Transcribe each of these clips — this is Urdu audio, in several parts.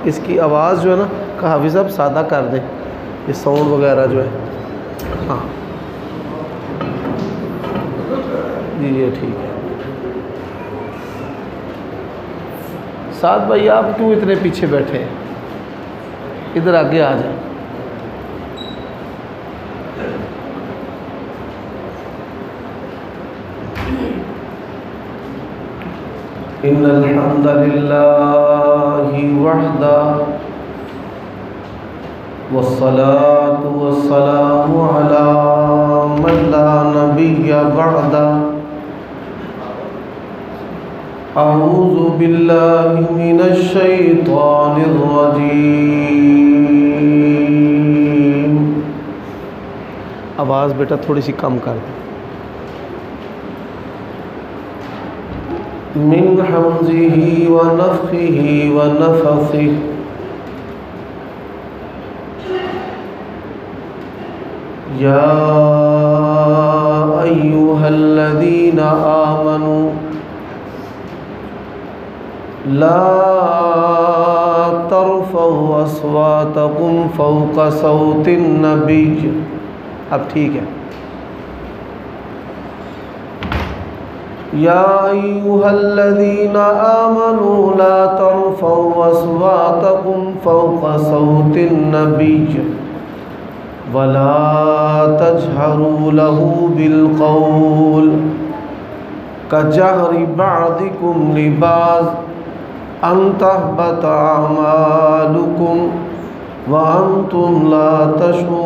اس کی آواز جو ہے نا کہ حافظ صاحب سادہ کر دیں، یہ ساؤنڈ وغیرہ جو ہے. ہاں جی یہ ٹھیک ہے. سعد بھائی آپ کیوں اتنے پیچھے بیٹھے ہیں؟ ادھر آگے آ جائیں. ان الحمد للہ وحدہ والصلاة والسلام علی من لا نبی بعدہ. اعوذ باللہ من الشیطان الرجیم. آواز بیٹا تھوڑی سی کم کر دیں. من حمزه ونفخه ونفثه. یا ایها الذین آمنوا لا ترفعوا اصواتکم فوق صوت النبی. اب ٹھیک ہے. یا ایہا الذین آمنوا لا ترفعوا اصواتکم فوق صوت النبی ولا تجہروا له بالقول کجہر بعضکم لبعض ان تحبط اعمالکم وانتم لا تشعرون.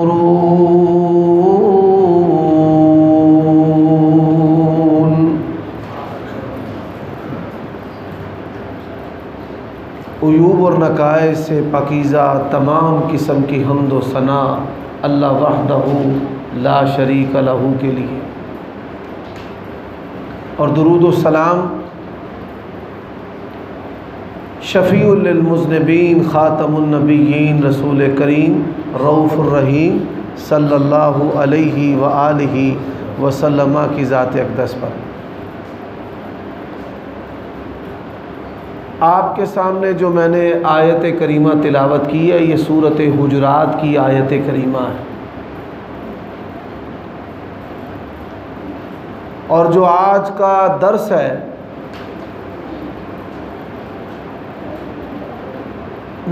عیوب اور نقائص سے پاکیزہ تمام قسم کی حمد و ثنا اللہ وحدہ لا شریک لہ کے لیے، اور درود و سلام شفیع للمذنبین خاتم النبیین رسول کریم رؤوف الرحیم صلی اللہ علیہ وآلہ وسلم کی ذات اقدس پر. آپ کے سامنے جو میں نے آیت کریمہ تلاوت کی ہے یہ سورۃ حجرات کی آیت کریمہ ہے، اور جو آج کا درس ہے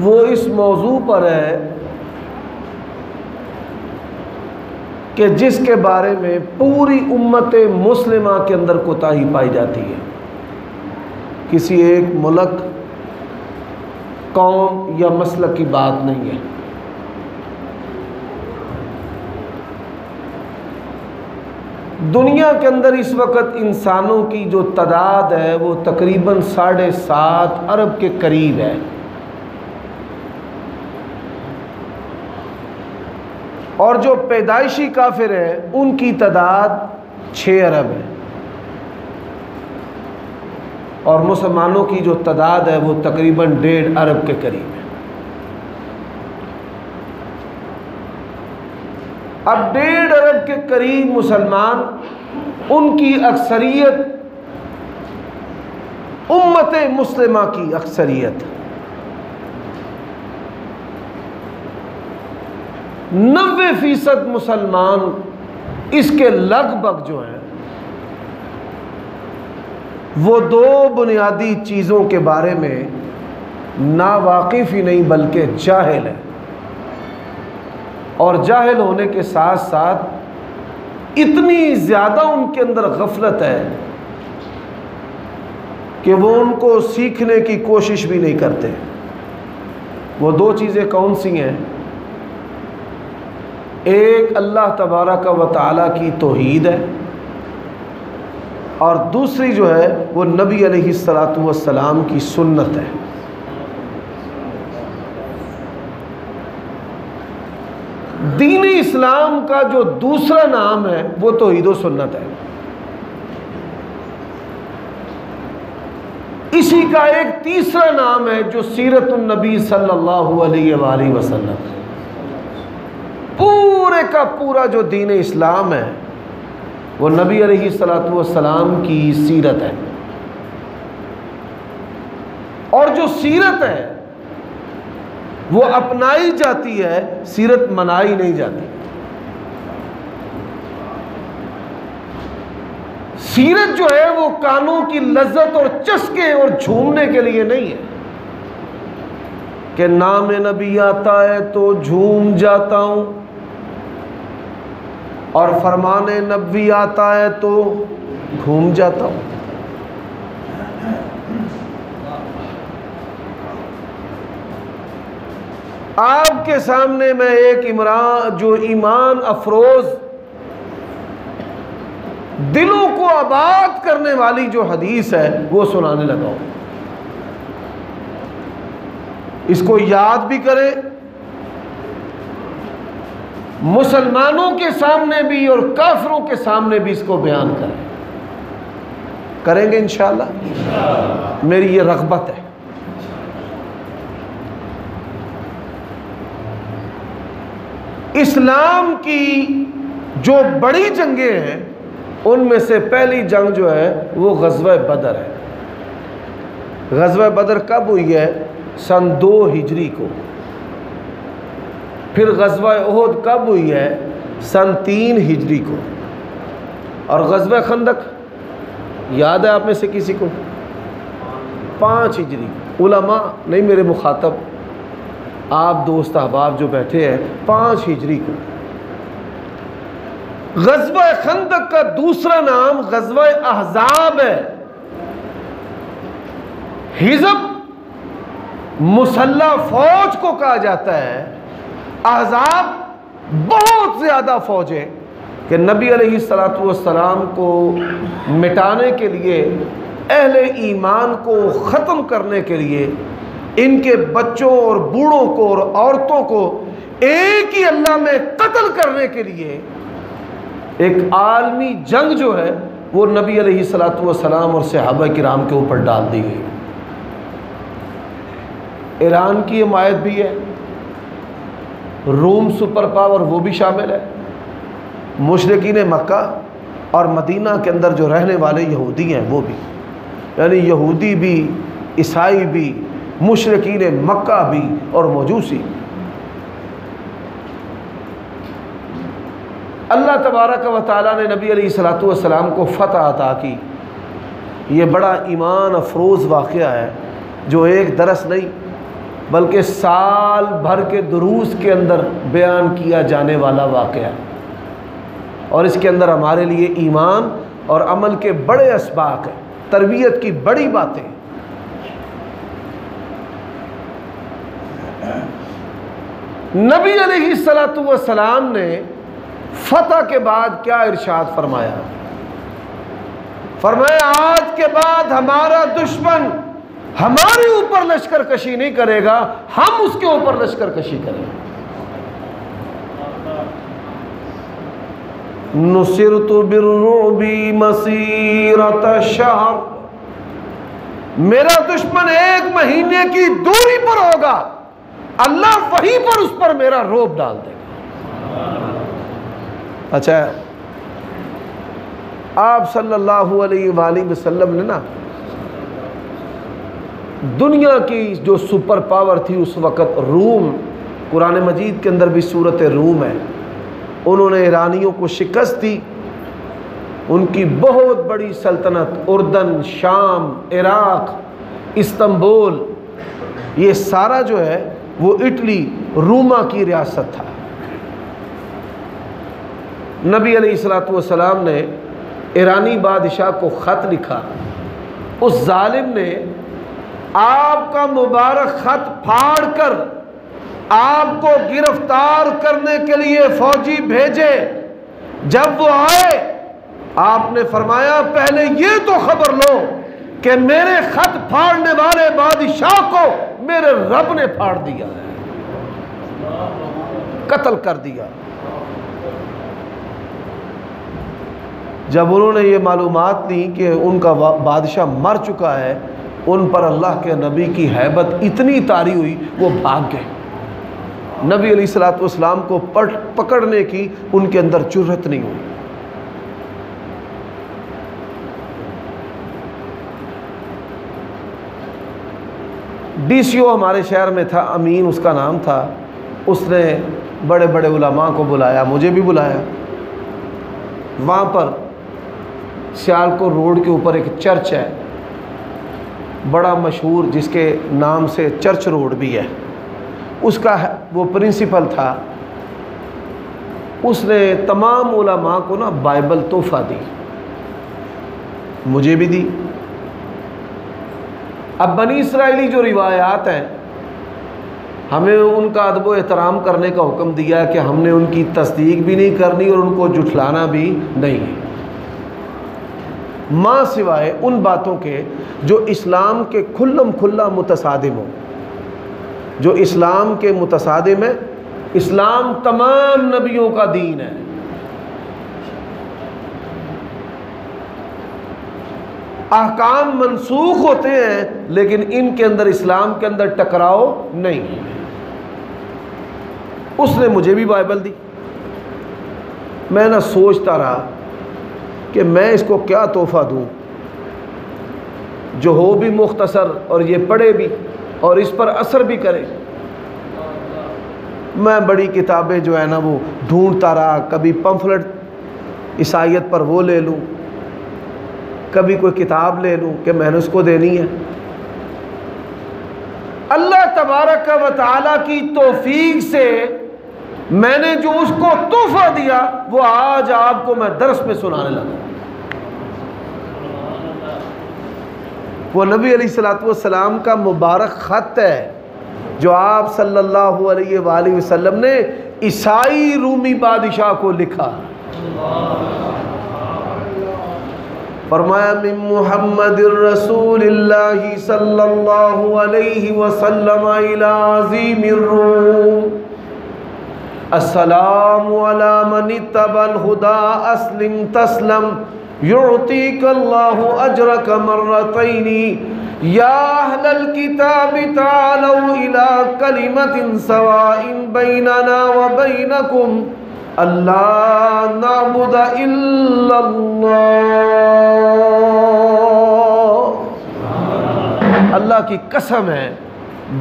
وہ اس موضوع پر ہے کہ جس کے بارے میں پوری امت مسلمہ کے اندر کوتاہی پائی جاتی ہے. کسی ایک ملک، قوم یا مسلک کی بات نہیں ہے. دنیا کے اندر اس وقت انسانوں کی جو تعداد ہے وہ تقریباً 7.5 ارب کے قریب ہے، اور جو پیدائشی کافر ہیں ان کی تعداد 6 ارب ہے، اور مسلمانوں کی جو تعداد ہے وہ تقریباً 1.5 ارب کے قریب ہے. اب 1.5 ارب کے قریب مسلمان، ان کی اکثریت امت مسلمہ کی اکثریت 90% مسلمان اس کے لگ بھگ جو ہیں وہ 2 بنیادی چیزوں کے بارے میں نا واقف ہی نہیں بلکہ جاہل ہے، اور جاہل ہونے کے ساتھ ساتھ اتنی زیادہ ان کے اندر غفلت ہے کہ وہ ان کو سیکھنے کی کوشش بھی نہیں کرتے. وہ 2 چیزیں کون سی ہیں؟ ایک اللہ تبارک و تعالیٰ کی توحید ہے، اور دوسری جو ہے وہ نبی علیہ السلام کی سنت ہے. دین اسلام کا جو دوسرا نام ہے وہ توحید و سنت ہے. اسی کا ایک تیسرا نام ہے جو سیرت النبی صلی اللہ علیہ وآلہ وسلم. پورے کا پورا جو دین اسلام ہے وہ نبی علیہ السلام کی سیرت ہے، اور جو سیرت ہے وہ اپنائی جاتی ہے، سیرت منائی نہیں جاتی۔ سیرت جو ہے وہ کانوں کی لذت اور چسکے اور جھومنے کے لیے نہیں ہے کہ نام نبی آتا ہے تو جھوم جاتا ہوں اور فرمان نبی آتا ہے تو گھوم جاتا ہوں۔ آپ کے سامنے میں ایک جو ایمان افروز دلوں کو آباد کرنے والی جو حدیث ہے وہ سنانے لگا ہوں۔ اس کو یاد بھی کریں، مسلمانوں کے سامنے بھی اور کافروں کے سامنے بھی اس کو بیان کریں گے انشاءاللہ۔ میری یہ رغبت ہے۔ اسلام کی جو بڑی جنگیں ہیں ان میں سے پہلی جنگ جو ہے وہ غزوہ بدر ہے۔ غزوہ بدر کب ہوئی ہے؟ سن 2 ہجری کو۔ پھر غزوہ احد کب ہوئی ہے؟ سن 3 ہجری کو۔ اور غزوہ خندق یاد ہے آپ میں سے کسی کو؟ 5 ہجری۔ علماء نہیں میرے مخاطب، آپ دوست احباب جو بیٹھے ہیں، 5 ہجری کو۔ غزوہ خندق کا دوسرا نام غزوہ احزاب ہے۔ حزب مسلح فوج کو کہا جاتا ہے، احزاب بہت زیادہ فوجیں کہ نبی علیہ السلام کو مٹانے کے لیے، اہل ایمان کو ختم کرنے کے لیے، ان کے بچوں اور بوڑھوں کو اور عورتوں کو ایک ہی اللہ میں قتل کرنے کے لیے ایک عالمی جنگ جو ہے وہ نبی علیہ السلام اور صحابہ کرام کے اوپر ڈال دی گئی۔ ایران کی حمایت بھی ہے، روم سپر پاور وہ بھی شامل ہے، مشرکین مکہ اور مدینہ کے اندر جو رہنے والے یہودی ہیں وہ بھی، یعنی یہودی بھی، عیسائی بھی، مشرکین مکہ بھی اور مجوسی۔ اللہ تبارک و تعالیٰ نے نبی علیہ السلام کو فتح عطا کی۔ یہ بڑا ایمان افروز واقعہ ہے جو ایک درس نہیں بلکہ سال بھر کے دروس کے اندر بیان کیا جانے والا واقعہ ہے، اور اس کے اندر ہمارے لیے ایمان اور عمل کے بڑے اسباق ہیں، تربیت کی بڑی باتیں۔ نبی علیہ السلام نے فتح کے بعد کیا ارشاد فرمایا؟ فرمایا آج کے بعد ہمارا دشمن ہمارے اوپر لشکر کشی نہیں کرے گا، ہم اس کے اوپر لشکر کشی کریں گے۔ نصرت بالرعب مسیرۃ شہر، میرا دشمن 1 مہینے کی دوری پر ہوگا، اللہ وہیں پر اس پر میرا رعب ڈال دے گا۔ اچھا، آپ صلی اللہ علیہ وآلہ وسلم نے نا دنیا کی جو سپر پاور تھی اس وقت روم، قرآن مجید کے اندر بھی سورۃ روم ہے، انہوں نے ایرانیوں کو شکست دی۔ ان کی بہت بڑی سلطنت اردن، شام، عراق، استنبول، یہ سارا جو ہے وہ اٹلی روما کی ریاست تھا۔ نبی علیہ السلام نے ایرانی بادشاہ کو خط لکھا، اس ظالم نے آپ کا مبارک خط پھاڑ کر آپ کو گرفتار کرنے کے لیے فوجی بھیجے۔ جب وہ آئے آپ نے فرمایا پہلے یہ تو خبر لو کہ میرے خط پھاڑنے والے بادشاہ کو میرے رب نے پھاڑ دیا ہے، قتل کر دیا۔ جب انہوں نے یہ معلومات لی کہ ان کا بادشاہ مر چکا ہے، ان پر اللہ کے نبی کی ہیبت اتنی طاری ہوئی وہ بھاگ گئے۔ نبی علیہ السلام کو پکڑنے کی ان کے اندر جرأت نہیں ہوئی۔ DCO ہمارے شہر میں تھا، امین اس کا نام تھا، اس نے بڑے بڑے علماء کو بلایا، مجھے بھی بلایا۔ وہاں پر سیالکوٹ روڈ کے اوپر ایک چرچ ہے بڑا مشہور، جس کے نام سے چرچ روڈ بھی ہے، اس کا وہ پرنسپل تھا۔ اس نے تمام علماء کو نا بائبل تحفہ دی، مجھے بھی دی۔ اب بنی اسرائیلی جو روایات ہیں، ہمیں ان کا ادب و احترام کرنے کا حکم دیا ہے کہ ہم نے ان کی تصدیق بھی نہیں کرنی اور ان کو جھٹلانا بھی نہیں، ماں سوائے ان باتوں کے جو اسلام کے کھلم کھلا متصادم ہو، جو اسلام کے متصادم ہے۔ اسلام تمام نبیوں کا دین ہے، احکام منسوخ ہوتے ہیں لیکن ان کے اندر، اسلام کے اندر ٹکراؤ نہیں۔ اس نے مجھے بھی بائبل دی۔ میں نہ سوچتا رہا کہ میں اس کو کیا تحفہ دوں جو ہو بھی مختصر اور یہ پڑھے بھی اور اس پر اثر بھی کرے۔ میں بڑی کتابیں جو ہے نا وہ ڈھونڈتا رہا، کبھی پمفلٹ عیسائیت پر وہ لے لوں، کبھی کوئی کتاب لے لوں کہ میں نے اس کو دینی ہے۔ اللہ تبارک و تعالیٰ کی توفیق سے میں نے جو اس کو تحفہ دیا وہ آج آپ کو میں درس میں سنانے لگا۔ وہ نبی علیہ السلام کا مبارک خط ہے جو آپ صلی اللہ علیہ وآلہ وسلم نے عیسائی رومی بادشاہ کو لکھا۔ فرمایا من محمد الرسول اللہ صلی اللہ علیہ وسلم الی عظیم الروم، السلام علی من اتبع الہدی اسلم تسلم یعطیک اللہ اجرک مرتین یا اہل الکتاب تعالوا الی کلمۃ سواء بیننا وبینکم اللہ نعبد الا اللہ۔ اللہ کی قسم ہے،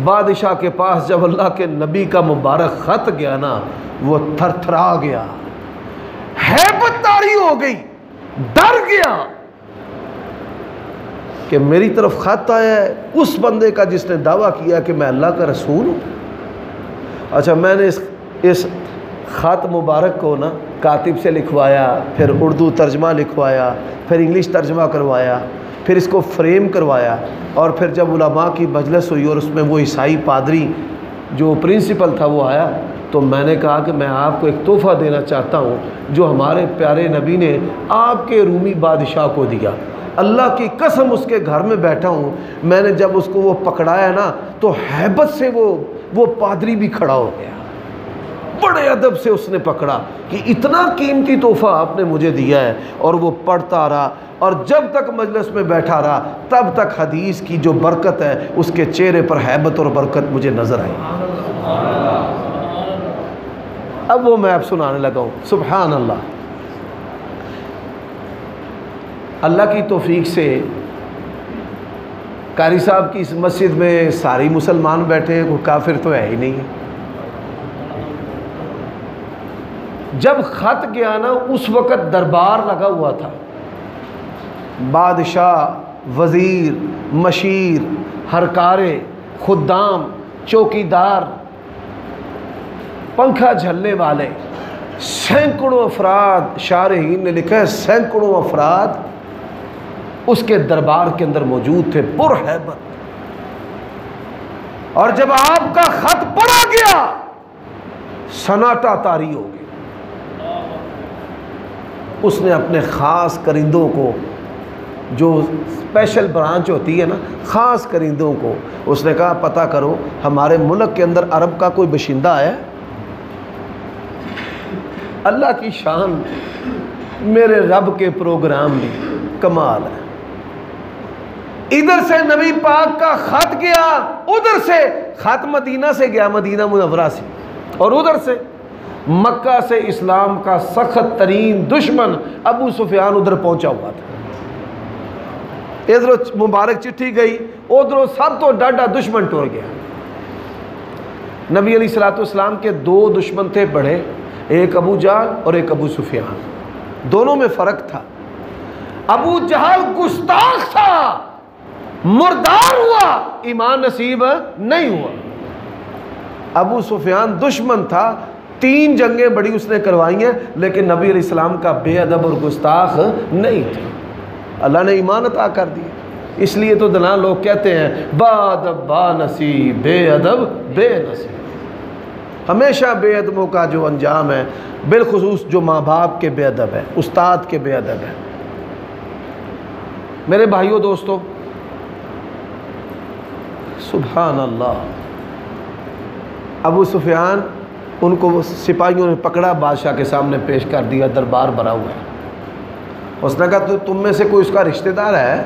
بادشاہ کے پاس جب اللہ کے نبی کا مبارک خط گیا نا، وہ تھر تھرا گیا، ہیبت طاری ہو گئی، ڈر گیا کہ میری طرف خط آیا ہے اس بندے کا جس نے دعویٰ کیا کہ میں اللہ کا رسول ہوں۔ اچھا، میں نے اس خط مبارک کو نا کاتب سے لکھوایا، پھر اردو ترجمہ لکھوایا، پھر انگلش ترجمہ کروایا، پھر اس کو فریم کروایا، اور پھر جب علماء کی مجلس ہوئی اور اس میں وہ عیسائی پادری جو پرنسپل تھا وہ آیا، تو میں نے کہا کہ میں آپ کو ایک تحفہ دینا چاہتا ہوں جو ہمارے پیارے نبی نے آپ کے رومی بادشاہ کو دیا۔ اللہ کی قسم اس کے گھر میں بیٹھا ہوں، میں نے جب اس کو وہ پکڑایا نا تو ہیبت سے وہ پادری بھی کھڑا ہو گیا، بڑے ادب سے اس نے پکڑا کہ اتنا قیمتی تحفہ آپ نے مجھے دیا ہے، اور وہ پڑھتا رہا، اور جب تک مجلس میں بیٹھا رہا تب تک حدیث کی جو برکت ہے اس کے چہرے پر ہیبت اور برکت مجھے نظر آئی۔ اب وہ میں اب سنانے لگا ہوں۔ سبحان اللہ، اللہ کی توفیق سے قاری صاحب کی اس مسجد میں ساری مسلمان بیٹھے ہیں، کوئی کافر تو ہے ہی نہیں ہے۔ جب خط گیا نا اس وقت دربار لگا ہوا تھا، بادشاہ، وزیر، مشیر، ہرکارے، خدام، چوکیدار، پنکھا جھلنے والے، سینکڑوں افراد، شارحین نے لکھا ہے سینکڑوں افراد اس کے دربار کے اندر موجود تھے، پر ہیبت۔ اور جب آپ کا خط پڑھا گیا سناٹا طاری ہو گیا۔ اس نے اپنے خاص کرندوں کو، جو اسپیشل برانچ ہوتی ہے نا، خاص کرندوں کو اس نے کہا پتہ کرو ہمارے ملک کے اندر عرب کا کوئی باشندہ ہے۔ اللہ کی شان، میرے رب کے پروگرام بھی کمال ہے۔ ادھر سے نبی پاک کا خط گیا، ادھر سے خط مدینہ سے گیا، مدینہ منورہ سے، اور ادھر سے مکہ سے اسلام کا سخت ترین دشمن ابو سفیان ادھر پہنچا ہوا تھا۔ ادھر مبارک چٹھی گئی، ادھر سب تو ڈاڈا دشمن ٹور گیا۔ نبی علیہ السلام کے دو دشمن تھے بڑے، ایک ابو جہل اور ایک ابو سفیان، دونوں میں فرق تھا۔ ابو جہل گستاخ تھا، مردار ہوا، ایمان نصیب نہیں ہوا۔ ابو سفیان دشمن تھا، 3 جنگیں بڑی اس نے کروائی ہیں، لیکن نبی علیہ السلام کا بے ادب اور گستاخ نہیں تھا، اللہ نے ایمان عطا کر دی۔ اس لیے تو دنا لوگ کہتے ہیں با ادب با نصیب، بے ادب بے نصیب۔ ہمیشہ بے ادبوں کا جو انجام ہے، بالخصوص جو ماں باپ کے بے ادب ہے، استاد کے بے ادب ہے۔ میرے بھائیوں دوستو، سبحان اللہ، ابو سفیان ان کو سپاہیوں نے پکڑا، بادشاہ کے سامنے پیش کر دیا، دربار بھرا ہوا ہے۔ اس نے کہا تو تم میں سے کوئی اس کا رشتہ دار ہے؟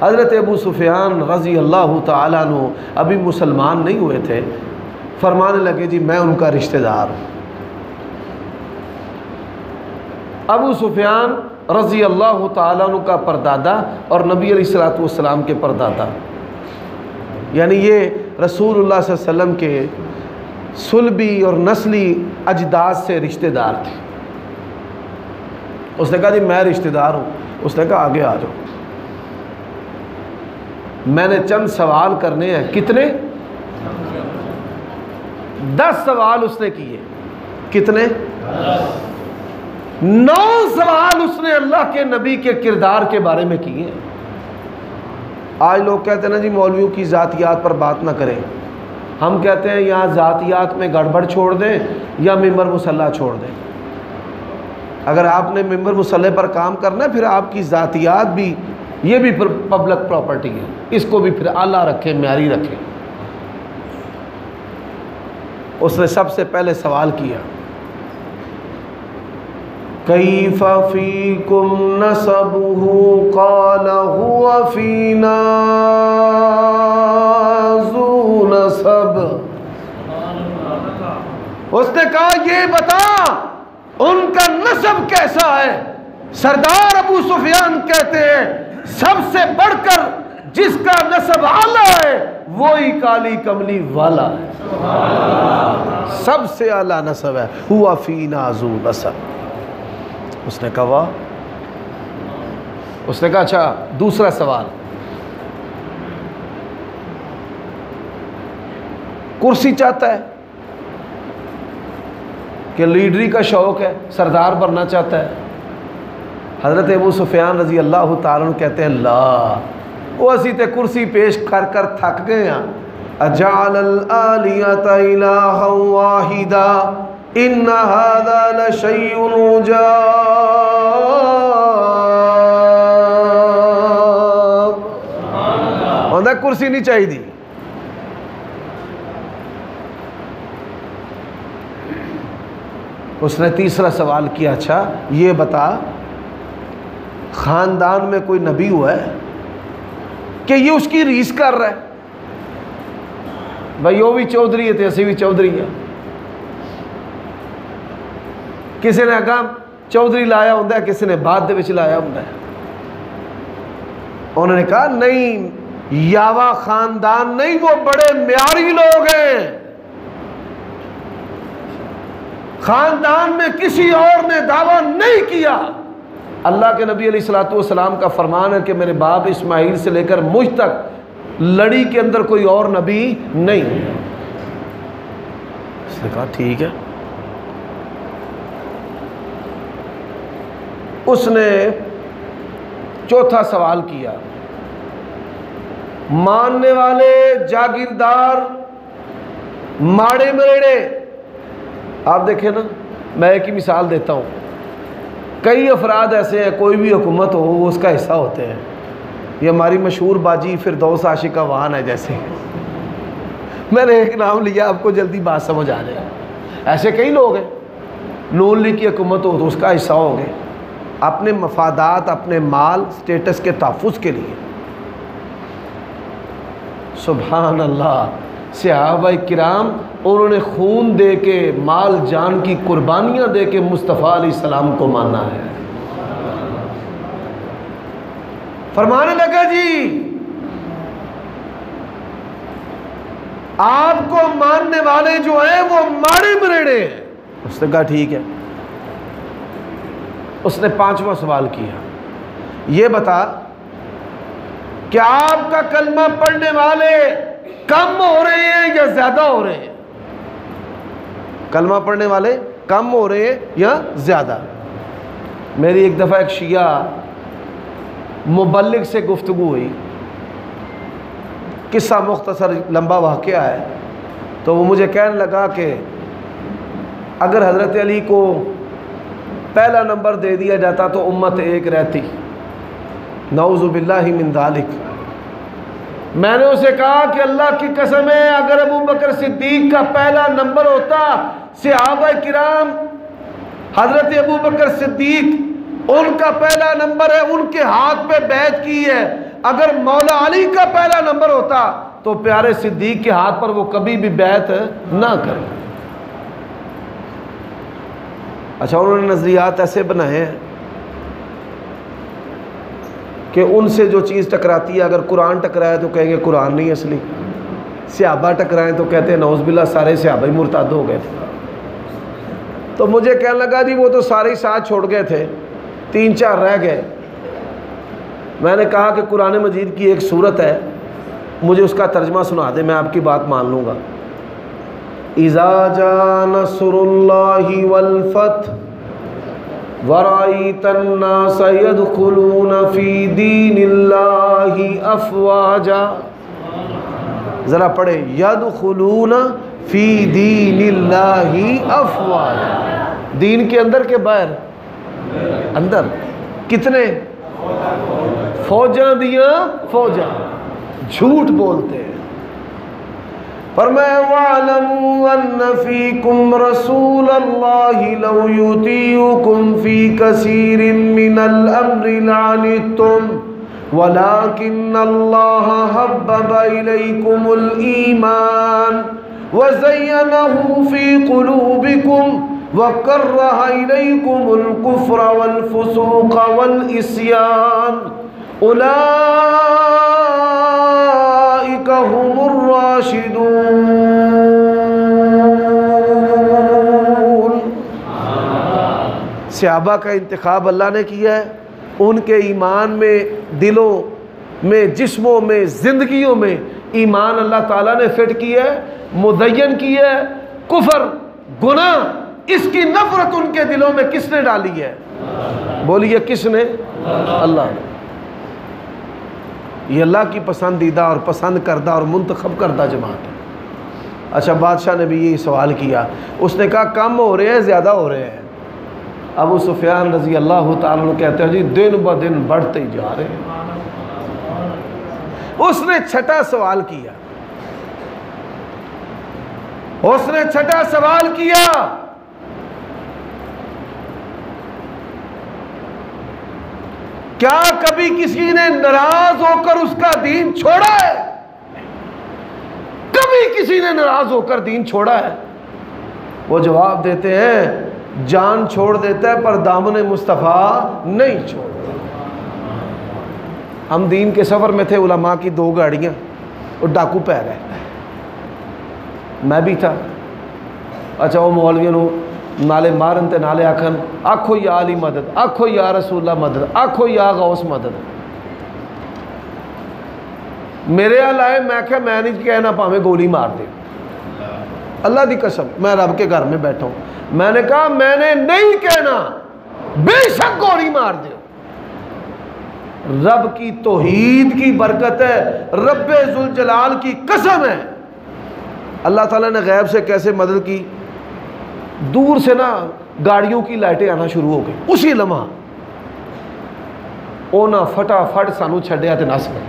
حضرت ابو سفیان رضی اللہ تعالیٰ عنہ ابھی مسلمان نہیں ہوئے تھے، فرمانے لگے جی میں ان کا رشتہ دار ہوں۔ ابو سفیان رضی اللہ تعالیٰ عنہ کا پردادا اور نبی علیہ السلام کے پردادا، یعنی یہ رسول اللہ صلی اللہ علیہ وسلم کے صلبی اور نسلی اجداد سے رشتہ دار تھے۔ اس نے کہا جی میں رشتہ دار ہوں۔ اس نے کہا آگے آ جاؤ، میں نے چند سوال کرنے ہیں۔ کتنے؟ 10 سوال اس نے کیے۔ کتنے؟ 9 سوال اس نے اللہ کے نبی کے کردار کے بارے میں کیے۔ آج لوگ کہتے ہیں نا جی مولویوں کی ذاتیات پر بات نہ کریں، ہم کہتے ہیں یہاں ذاتیات میں گڑبڑ چھوڑ دیں یا ممبر مصلی چھوڑ دیں۔ اگر آپ نے ممبر مصلی پر کام کرنا ہے، پھر آپ کی ذاتیات بھی، یہ بھی پبلک پراپرٹی ہے، اس کو بھی پھر اعلیٰ رکھیں، معیاری رکھیں۔ اس نے سب سے پہلے سوال کیا کیف فیکم نسبہ قال هو فینا ذو نسب۔ اس نے کہا یہ بتا ان کا نسب کیسا ہے؟ سردار ابو سفیان کہتے ہیں سب سے بڑھ کر جس کا نسب اعلیٰ ہے وہی کالی کملی والا ہے، سب سے اعلیٰ نسب ہے، ہوا فینا ذو نسب۔ اس نے کہا واہ۔ اس نے کہا اچھا دوسرا سوال، کرسی چاہتا ہے کہ لیڈری کا شوق ہے، سردار بننا چاہتا ہے؟ حضرت ابو سفیان رضی اللہ تعالیٰ عنہ کہتے ہیں لا، وہ اسی تے کرسی پیش کر کر تھک گئے ہیں۔ اجعل الآلیۃ الہا واحدا ان ھذا لشیء عجاب۔ انہیں کرسی نہیں چاہیے دی۔ اس نے تیسرا سوال کیا اچھا یہ بتا خاندان میں کوئی نبی ہوا ہے کہ یہ اس کی ریس کر رہا ہے؟ بھائی وہ بھی چودھری ہے تے اسی بھی چودھری ہے، کسی نے کہا چودھری لایا ہوں ہے، کسی نے بعد دے وچ لایا ہوں ہے۔ انہوں نے کہا نہیں، یاوا خاندان نہیں، وہ بڑے معیاری لوگ ہیں، خاندان میں کسی اور نے دعویٰ نہیں کیا۔ اللہ کے نبی علیہ السلام کا فرمان ہے کہ میرے باپ اسماعیل سے لے کر مجھ تک لڑی کے اندر کوئی اور نبی نہیں۔ اس نے کہا ٹھیک ہے۔ اس نے چوتھا سوال کیا، ماننے والے جاگیردار ماڑے مریڑے، آپ دیکھیں نا، میں ایک ہی مثال دیتا ہوں، کئی افراد ایسے ہیں کوئی بھی حکومت ہو وہ اس کا حصہ ہوتے ہیں۔ یہ ہماری مشہور باجی فردوس عاشقہ وان ہے، جیسے میں نے ایک نام لیا، آپ کو جلدی بات سمجھ آ جائے۔ ایسے کئی لوگ ہیں، نون لیگ کی حکومت ہو تو اس کا حصہ ہوں گے، اپنے مفادات، اپنے مال سٹیٹس کے تحفظ کے لیے۔ سبحان اللہ، صحابہ کرام انہوں نے خون دے کے، مال جان کی قربانیاں دے کے مصطفیٰ علیہ السلام کو مانا ہے۔ فرمانے لگا جی آپ کو ماننے والے جو ہیں وہ ماڑے مریڑے ہیں۔ اس نے کہا ٹھیک ہے۔ اس نے 5واں سوال کیا، یہ بتا کہ آپ کا کلمہ پڑھنے والے کم ہو رہے ہیں یا زیادہ ہو رہے ہیں؟ کلمہ پڑھنے والے کم ہو رہے ہیں یا زیادہ؟ میری ایک دفعہ ایک شیعہ مبلغ سے گفتگو ہوئی، قصہ مختصر لمبا واقعہ ہے، تو وہ مجھے کہنے لگا کہ اگر حضرت علی کو پہلا نمبر دے دیا جاتا تو امت ایک رہتی، نعوذ باللہ من ذالک۔ میں نے اسے کہا کہ اللہ کی قسم ہے اگر ابو بکر صدیق کا پہلا نمبر ہوتا، صحابہ کرام حضرت ابو بکر صدیق ان کا پہلا نمبر ہے، ان کے ہاتھ پہ بیعت کی ہے، اگر مولا علی کا پہلا نمبر ہوتا تو پیارے صدیق کے ہاتھ پر وہ کبھی بھی بیعت نہ کرے۔ اچھا، انہوں نے نظریات ایسے بنائے ہیں کہ ان سے جو چیز ٹکراتی ہے، اگر قرآن ٹکرائے تو کہیں گے قرآن نہیں اصلی، صحابہ ٹکرائیں تو کہتے ہیں نعوذ باللہ سارے صحابہ ہی مرتد ہو گئے تھے۔ تو مجھے کہنے لگا جی وہ تو سارے ساتھ چھوڑ گئے تھے، 3-4 رہ گئے۔ میں نے کہا کہ قرآن مجید کی ایک سورت ہے، مجھے اس کا ترجمہ سنا دے، میں آپ کی بات مان لوں گا۔ اذا جاء نصر اللہ والفتح ورأيت الناس يدخلون في دین اللہ افواجا، ذرا پڑھے، یدخلون فی دین اللہ افواجا، دین کے اندر کے باہر؟ اندر۔ کتنے؟ فوجاں دیاں فوجاں، جھوٹ بولتے ہیں۔ فرمایا وَاعْلَمُوا أَنَّ فِيكُمْ رَسُولَ اللَّهِ لَوْ يُطِيعُكُمْ فِي كَثِيرٍ مِّنَ الْأَمْرِ لَعَنِتُّمْ وَلَكِنَّ اللَّهَ حَبَّبَ إِلَيْكُمُ الْإِيمَانَ وَزَيَّنَهُ فِي قُلُوبِكُمْ وَكَرَّهَ إِلَيْكُمُ الْكُفْرَ وَالْفُسُوقَ وَالْعِصْيَانَ اولئک هم الراشدون۔ صحابہ کا انتخاب اللہ نے کیا ہے، ان کے ایمان میں، دلوں میں، جسموں میں، زندگیوں میں ایمان اللہ تعالیٰ نے فٹ کیا ہے، مزین کیا ہے۔ کفر، گناہ، اس کی نفرت ان کے دلوں میں کس نے ڈالی ہے؟ بولیے کس نے؟ اللہ نے۔ یہ اللہ کی پسندیدہ اور پسند کردہ اور منتخب کردہ جماعت ہے۔ اچھا، بادشاہ نے بھی یہی سوال کیا، اس نے کہا کم ہو رہے ہیں زیادہ ہو رہے ہیں؟ ابو سفیان رضی اللہ تعالیٰ عنہ کہتے ہیں جی دن بدن بڑھتے ہی جا رہے ہیں۔ اس نے چھٹا سوال کیا، اس نے چھٹا سوال کیا، کیا کبھی کسی نے ناراض ہو کر اس کا دین چھوڑا ہے؟ کبھی کسی نے ناراض ہو کر دین چھوڑا ہے؟ وہ جواب دیتے ہیں جان چھوڑ دیتا ہے پر دامن مصطفیٰ نہیں چھوڑتا۔ ہم دین کے سفر میں تھے، علماء کی 2 گاڑیاں اور ڈاکو پہ گئے، میں بھی تھا۔ اچھا، وہ مولویوں نو نالے مارن تے نالے آکھن آکھو یا علی مدد، آکھو یا رسول اللہ مدد، آکھو یا غوث مدد۔ میرے حال آئے، میں کہا میں نہیں کہنا پاویں گولی مار دے، اللہ دی قسم، میں رب کے گھر میں بیٹھا ہوں، میں نے کہا میں نے نہیں کہنا، بے شک گولی مار دے۔ رب کی توحید کی برکت ہے، رب ذوالجلال کی قسم ہے۔ اللہ تعالیٰ نے غیب سے کیسے مدد کی؟ دور سے نا گاڑیوں کی لائٹیں آنا شروع ہو گئی، اسی لمحہ اونا فٹافٹ سانو چھڈیا تے نس گئے۔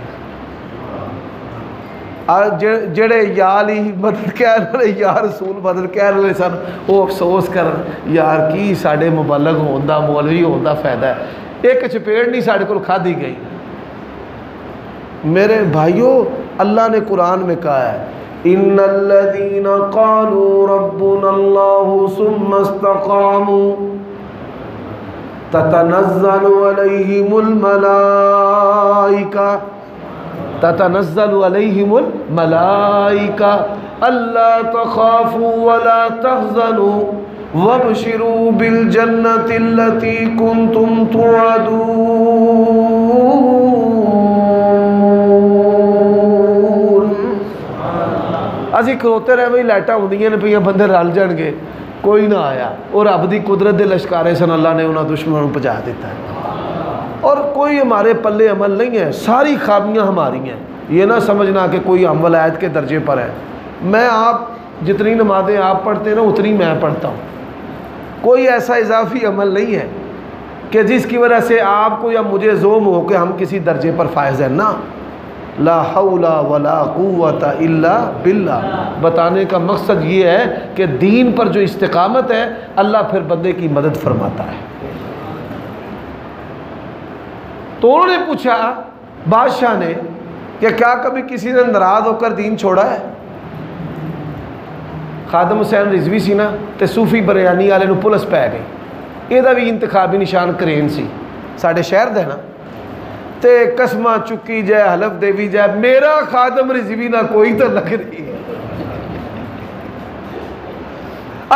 جڑے یا علی مدد کہہ رہے، یا رسول مدد کہہ رہے سن، وہ افسوس کرن یار کی ساڈے مبلغ ہوندا، مولوی ہوندا فائدہ ہے، ایک چپیڑ نہیں ساڈے کول کھادی گئی۔ میرے بھائیوں، اللہ نے قرآن میں کہا ہے ان الذين قالوا ربنا الله ثم استقاموا تتنزل علیہم الملائکہ، تتنزل علیہم الملائکہ اللہ تخافوا ولا تحزنوا وابشروا بالجنة التي كنتم توعدون۔ اسی کھلوتے رہے بھئی لائٹاں ہوندیاں نے پہ بندے رل جان گے، کوئی نہ آیا، اور رب دی قدرت دے لشکارے سن اللہ نے انہاں دشمنوں پہنچا دیتا ہے، اور کوئی ہمارے پلے عمل نہیں ہے، ساری خامیاں ہماری ہیں۔ یہ نہ سمجھنا کہ کوئی ہم ولایت کے درجے پر ہے، میں آپ جتنی نمازیں آپ پڑھتے ہیں نا اتنی میں پڑھتا ہوں، کوئی ایسا اضافی عمل نہیں ہے کہ جس کی وجہ سے آپ کو یا مجھے زوم ہو کہ ہم کسی درجے پر فائز ہیں، نہ، لا حول ولا قوت الا باللہ۔ بتانے کا مقصد یہ ہے کہ دین پر جو استقامت ہے اللہ پھر بندے کی مدد فرماتا ہے۔ تو انہوں نے پوچھا بادشاہ نے کہ کیا کبھی کسی نے ناراض ہو کر دین چھوڑا ہے؟ خادم حسین رضوی سی نا تے صوفی بریانی والے نو پولیس پی گئی، یہ بھی انتخابی نشان کرین سی ساڈے شہر دے نا، تے قسمہ چکی جائے حلف دیوی جائے میرا خادم رضوی نہ کوئی تو لگ رہی ہے،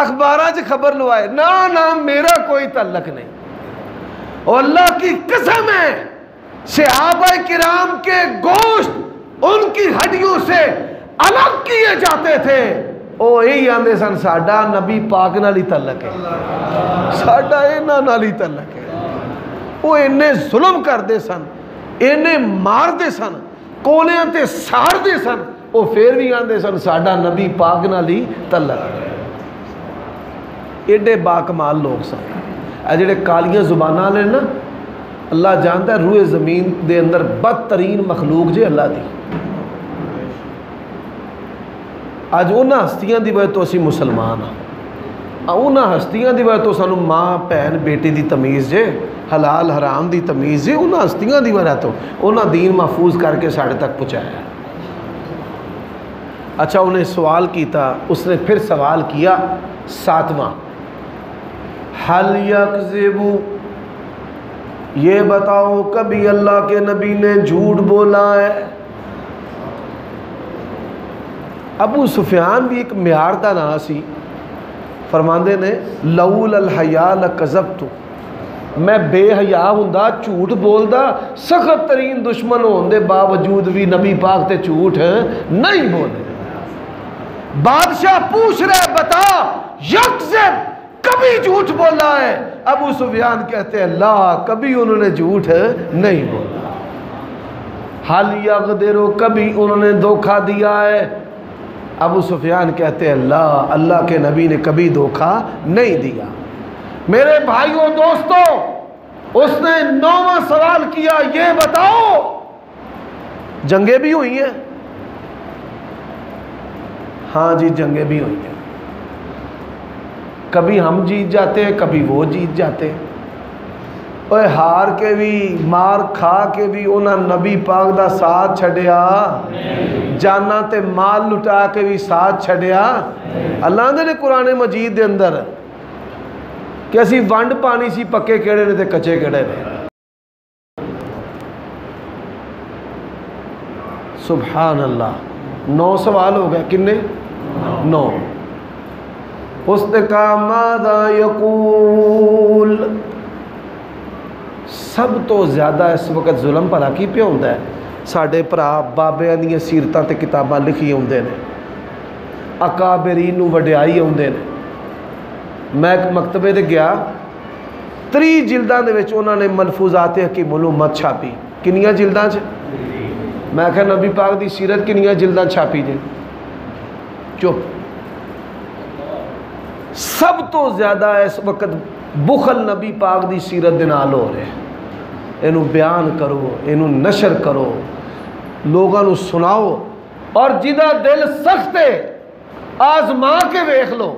اخباراں چ خبر لوائے نہ میرا کوئی تعلق نہیں، اور اللہ کی قسم ہے صحابہ کرام کے گوشت ان کی ہڈیوں سے الگ کیے جاتے تھے، وہ یہی آندے سن ساڈا نبی پاک نال ہی تعلق ہے، ساڈا انہاں نال ہی تعلق ہے۔ وہ اینے ظلم کردے سن، اینے مار دے سن، کولیاں تے سار دے سن، وہ پھر بھی آندے سن ساڈا نبی پاک نال ہی تعلق ہے۔ ایڈے باکمال لوگ سن، اے جڑے کالیاں زباناں والے نا، اللہ جانتا ہے روئے زمین دے اندر بدترین مخلوق جے اللہ دی۔ آج انہاں ہستیاں دی وجہ تو اسی مسلمان ہاں، انہاں ہستیاں دی وجہ تو سانو ماں بہن بیٹی دی تمیز جے، حلال حرام دی تمیز جے، انہاں ہستیاں دی وجہ تو انہاں دین محفوظ کر کے ساڑھے تک پہنچایا۔ اچھا انہیں سوال کیتا، اس نے پھر سوال کیا 7واں، حل یکذبو، یہ بتاؤ کبھی اللہ کے نبی نے جھوٹ بولا ہے؟ ابو سفیان بھی ایک معیار دا نا سی، فرماندے نے لولا الحیا لکذبت، میں بے حیا ہوندا جھوٹ بولدا، سخت ترین دشمن ہون دے باوجود بھی نبی پاک تے جھوٹ نہیں بولے۔ بادشاہ پوچھ رہے بتا یکذب کبھی جھوٹ بولا ہے؟ ابو سفیان کہتے ہیں لا، کبھی انہوں نے جھوٹ نہیں بولا۔ حل یغدر، کبھی انہوں نے دھوکہ دیا ہے؟ ابو سفیان کہتے ہیں لا، اللہ کے نبی نے کبھی دھوکہ نہیں دیا۔ میرے بھائیوں دوستوں، اس نے 9واں سوال کیا، یہ بتاؤ جنگیں بھی ہوئی ہیں؟ ہاں جی جنگیں بھی ہوئی ہیں، کبھی ہم جیت جاتے ہیں کبھی وہ جیت جاتے ہیں، اور ہار کے بھی مار کھا کے بھی انہاں نبی پاک دا ساتھ چھڑیا، جانا تے مال لٹا کے بھی ساتھ چھڑیا۔ اللہ نے قرآن مجید دے اندر کہ اسی ونڈ پانی سی پکے کیڑے نے تے کچے کیڑے نے۔ سبحان اللہ، 9 سوال ہو گئے، کنے؟ 9۔ اس نے کہا ماذا یقول، سب تو زیادہ اس وقت ظلم بھلا کی پہ ہوتا ہے؟ ساڈے بھرا بابیاں دیاں سیرتاں تے کتاباں لکھی ہوندے نے، اکابرین نو وڈیائی ہوندے نے۔ میں ایک مکتبے تے گیا، 3 جلداں دے وچ انہاں نے ملفوظات حکیم الامت چھاپی۔ کنیاں جلداں چ؟ میں کہا نبی پاک دی سیرت کنیاں جلداں چھاپی جے؟ چپ۔ سب تو زیادہ اس وقت بخل نبی پاک دی سیرت دے نال ہو رہے، اینو بیان کرو، اینو نشر کرو، لوگاں نو سناؤ، اور جدا دل سخت ہے آزما کے ویکھ لو،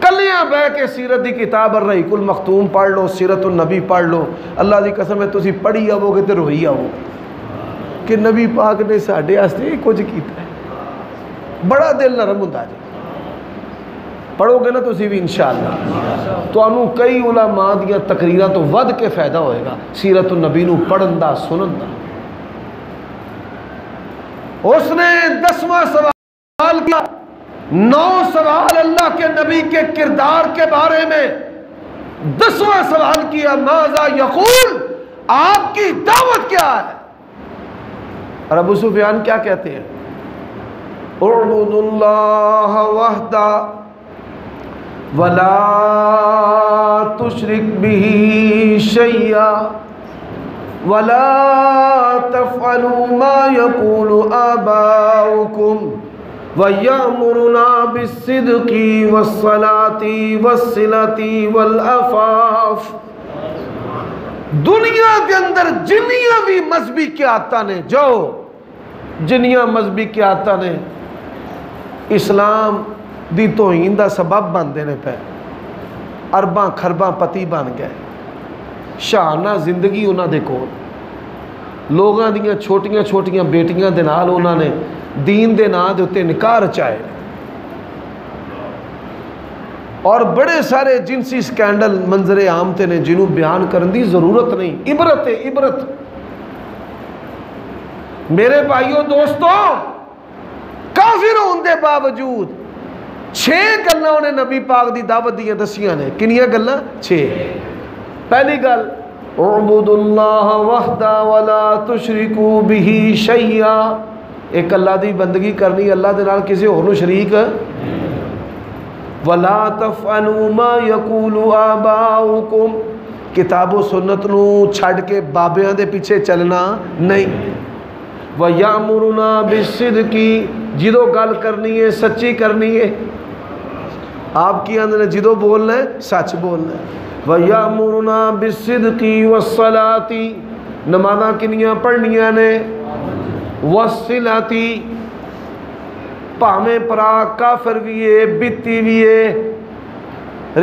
کلیاں بہ کے سیرت دی کتاب الرحیق المختوم پڑھ لو، سیرت النبی پڑھ لو، اللہ دی قسم ہے تسی پڑھی آو گے تے روئی آو کہ نبی پاک نے ساڈے واسطے کچھ کیتا ہے، بڑا دل نرم ہوندا جی۔ پڑھو گے نا تسی بھی انشاءاللہ تو انہوں کئی علماء دیاں تقریرہ تو ود کے فائدہ ہوئے گا سیرت النبی نو پڑھن دا سنن دا۔ اس نے 10واں سوال کیا، 9 سوال اللہ کے نبی کے کردار کے بارے میں، 10واں سوال کیا ماذا یقول، آپ کی دعوت کیا ہے؟ اور ابو سفیان کیا کہتے ہیں؟ اعبد اللہ وحدہ ولا تشرک به شیئا ولا تفعلوا ما يقول آباؤكم وَيَأْمُرُنَا بِالصِّدْقِ وَالصَّلَاةِ وَالصِّلَةِ وَالْعَفَافِ۔ دنیا کے اندر جنیاں بھی مذہبی قیادتاں نے جو جنیاں مذہبی قیادتاں نے اسلام دی توہین دا سبب بن دینے پہ ارباں خرباں پتی بن گئے، شاہانہ زندگی انہاں دے کول، لوگاں دیاں چھوٹیاں چھوٹیاں بیٹیاں دے نال انہاں نے دین دے نام دے اتے نکاح رچائے، اور بڑے سارے جنسی سکینڈل منظر عام تے نے جنہوں بیان کرن دی ضرورت نہیں، عبرت ہے عبرت۔ میرے بھائیوں دوستوں، کافر ہون دے باوجود 6 گلاں انہیں نبی پاک دی دعوت دیاں دسیاں نے، کنیاں گلاں؟ 6۔ پہلی گل اعبد اللہ وحدہ ولا تشرکوا بہ شیئا، ایک اللہ دی بندگی کرنی، اللہ دے نال کسی اور نو شریک۔ ولا تفعلوا ما یقول آباؤکم، کتاب و سنت نو چھڑ کے بابیاں دے پیچھے چلنا نہیں۔ وَيَأْمُرُنَا بِالصِّدْقِ، جدو گل کرنی ہے سچی کرنی ہے، آپ کی اندر جدو بولنا ہے سچ بولنا ہے۔ وَيَأْمُرُنَا بِالصِّدْقِ وَالصَّلَاةِ، نمازاں کنیاں پڑھنیاں نے، وَالصِّلَاةِ، پاہمیں پراک کافر بھی ہے بیتی بھی ہے،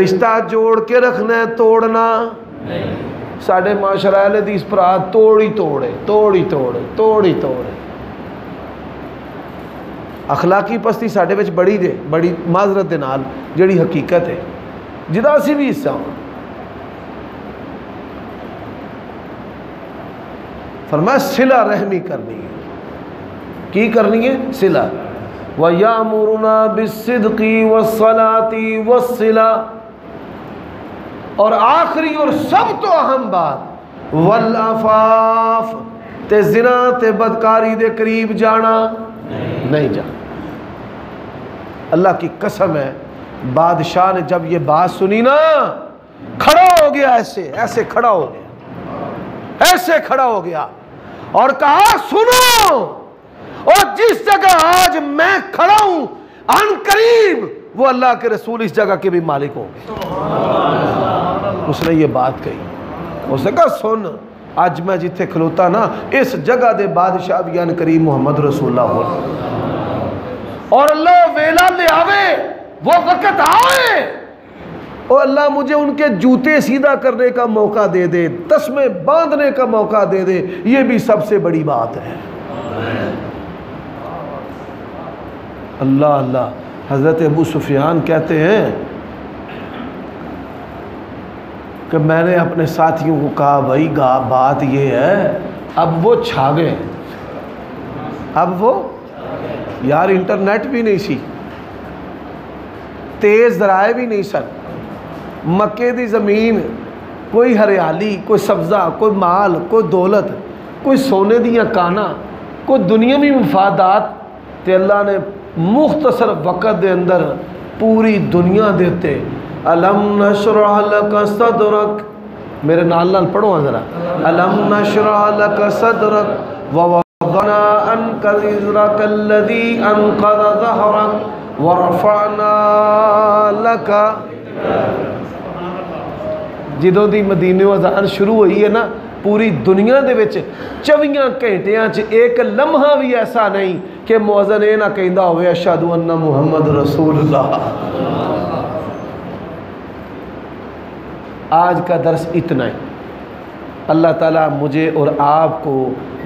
رشتہ جوڑ کے رکھنا ہے، توڑنا ساڑھے معاشرہ اہل حدیث پرا توڑی توڑے توڑی توڑے توڑی توڑے، اخلاقی پستی ساڑھے وچ بڑی دے بڑی معذرت دے نال جڑی حقیقت ہے جدا اسی بھی حصہ ہوں۔ فرمایا صلہ رحمی کرنی ہے، کی کرنی ہے؟ صلہ۔ وَيَأْمُرُنَا بِالصِّدْقِ وَالصَّلَاةِ وَالصِّلَةِ، اور آخری اور سب تو اہم بات والعفاف، تے زنا تے بدکاری دے قریب جانا نہیں جانا۔ اللہ کی قسم ہے بادشاہ نے جب یہ بات سنی نا کھڑا ہو گیا، ایسے ایسے کھڑا ہو گیا، ایسے کھڑا ہو گیا اور کہا سنو، اور جس جگہ آج میں کھڑا ہوں ان قریب وہ اللہ کے رسول اس جگہ کے بھی مالک ہوں گے۔ اس نے یہ بات کہی، اس نے کہا سن، آج میں جتھے کھلوتا نا اس جگہ دے بادشاہ بھی ان قریب محمد رسول اللہ ہو، اور اللہ ویلا لے آوے، وہ وقت آئے اور اللہ مجھے ان کے جوتے سیدھا کرنے کا موقع دے دے، تسمے باندھنے کا موقع دے دے، یہ بھی سب سے بڑی بات ہے۔ اللہ اللہ۔ حضرت ابو سفیان کہتے ہیں کہ میں نے اپنے ساتھیوں کو کہا بھائی بات یہ ہے، اب وہ چھا گئے، اب وہ یار انٹرنیٹ بھی نہیں سی، تیز ذرائع بھی نہیں سن، مکے دی زمین کوئی ہریالی، کوئی سبزہ، کوئی مال، کوئی دولت، کوئی سونے دیاں کانا، کوئی دنیاوی مفادات، تے اللہ نے مختصر وقت دے اندر پوری دنیا دیتے۔ الم نشرح لک صدرک، میرے نال نال پڑھو ذرا، الم نشرح لک صدرک ووضعنا عنک وزرک الذی انقض ظہرک ورفعنا لک۔ جدوں دی مدینے اذان شروع ہوئی ہے نا، پوری دنیا دے وچ 24 گھنٹیاں چ ایک لمحہ بھی ایسا نہیں کہ مؤذن اے نہ کہندا ہوئے اشہد ان محمد رسول اللہ۔ آج کا درس اتنا ہے۔ اللہ تعالیٰ مجھے اور آپ کو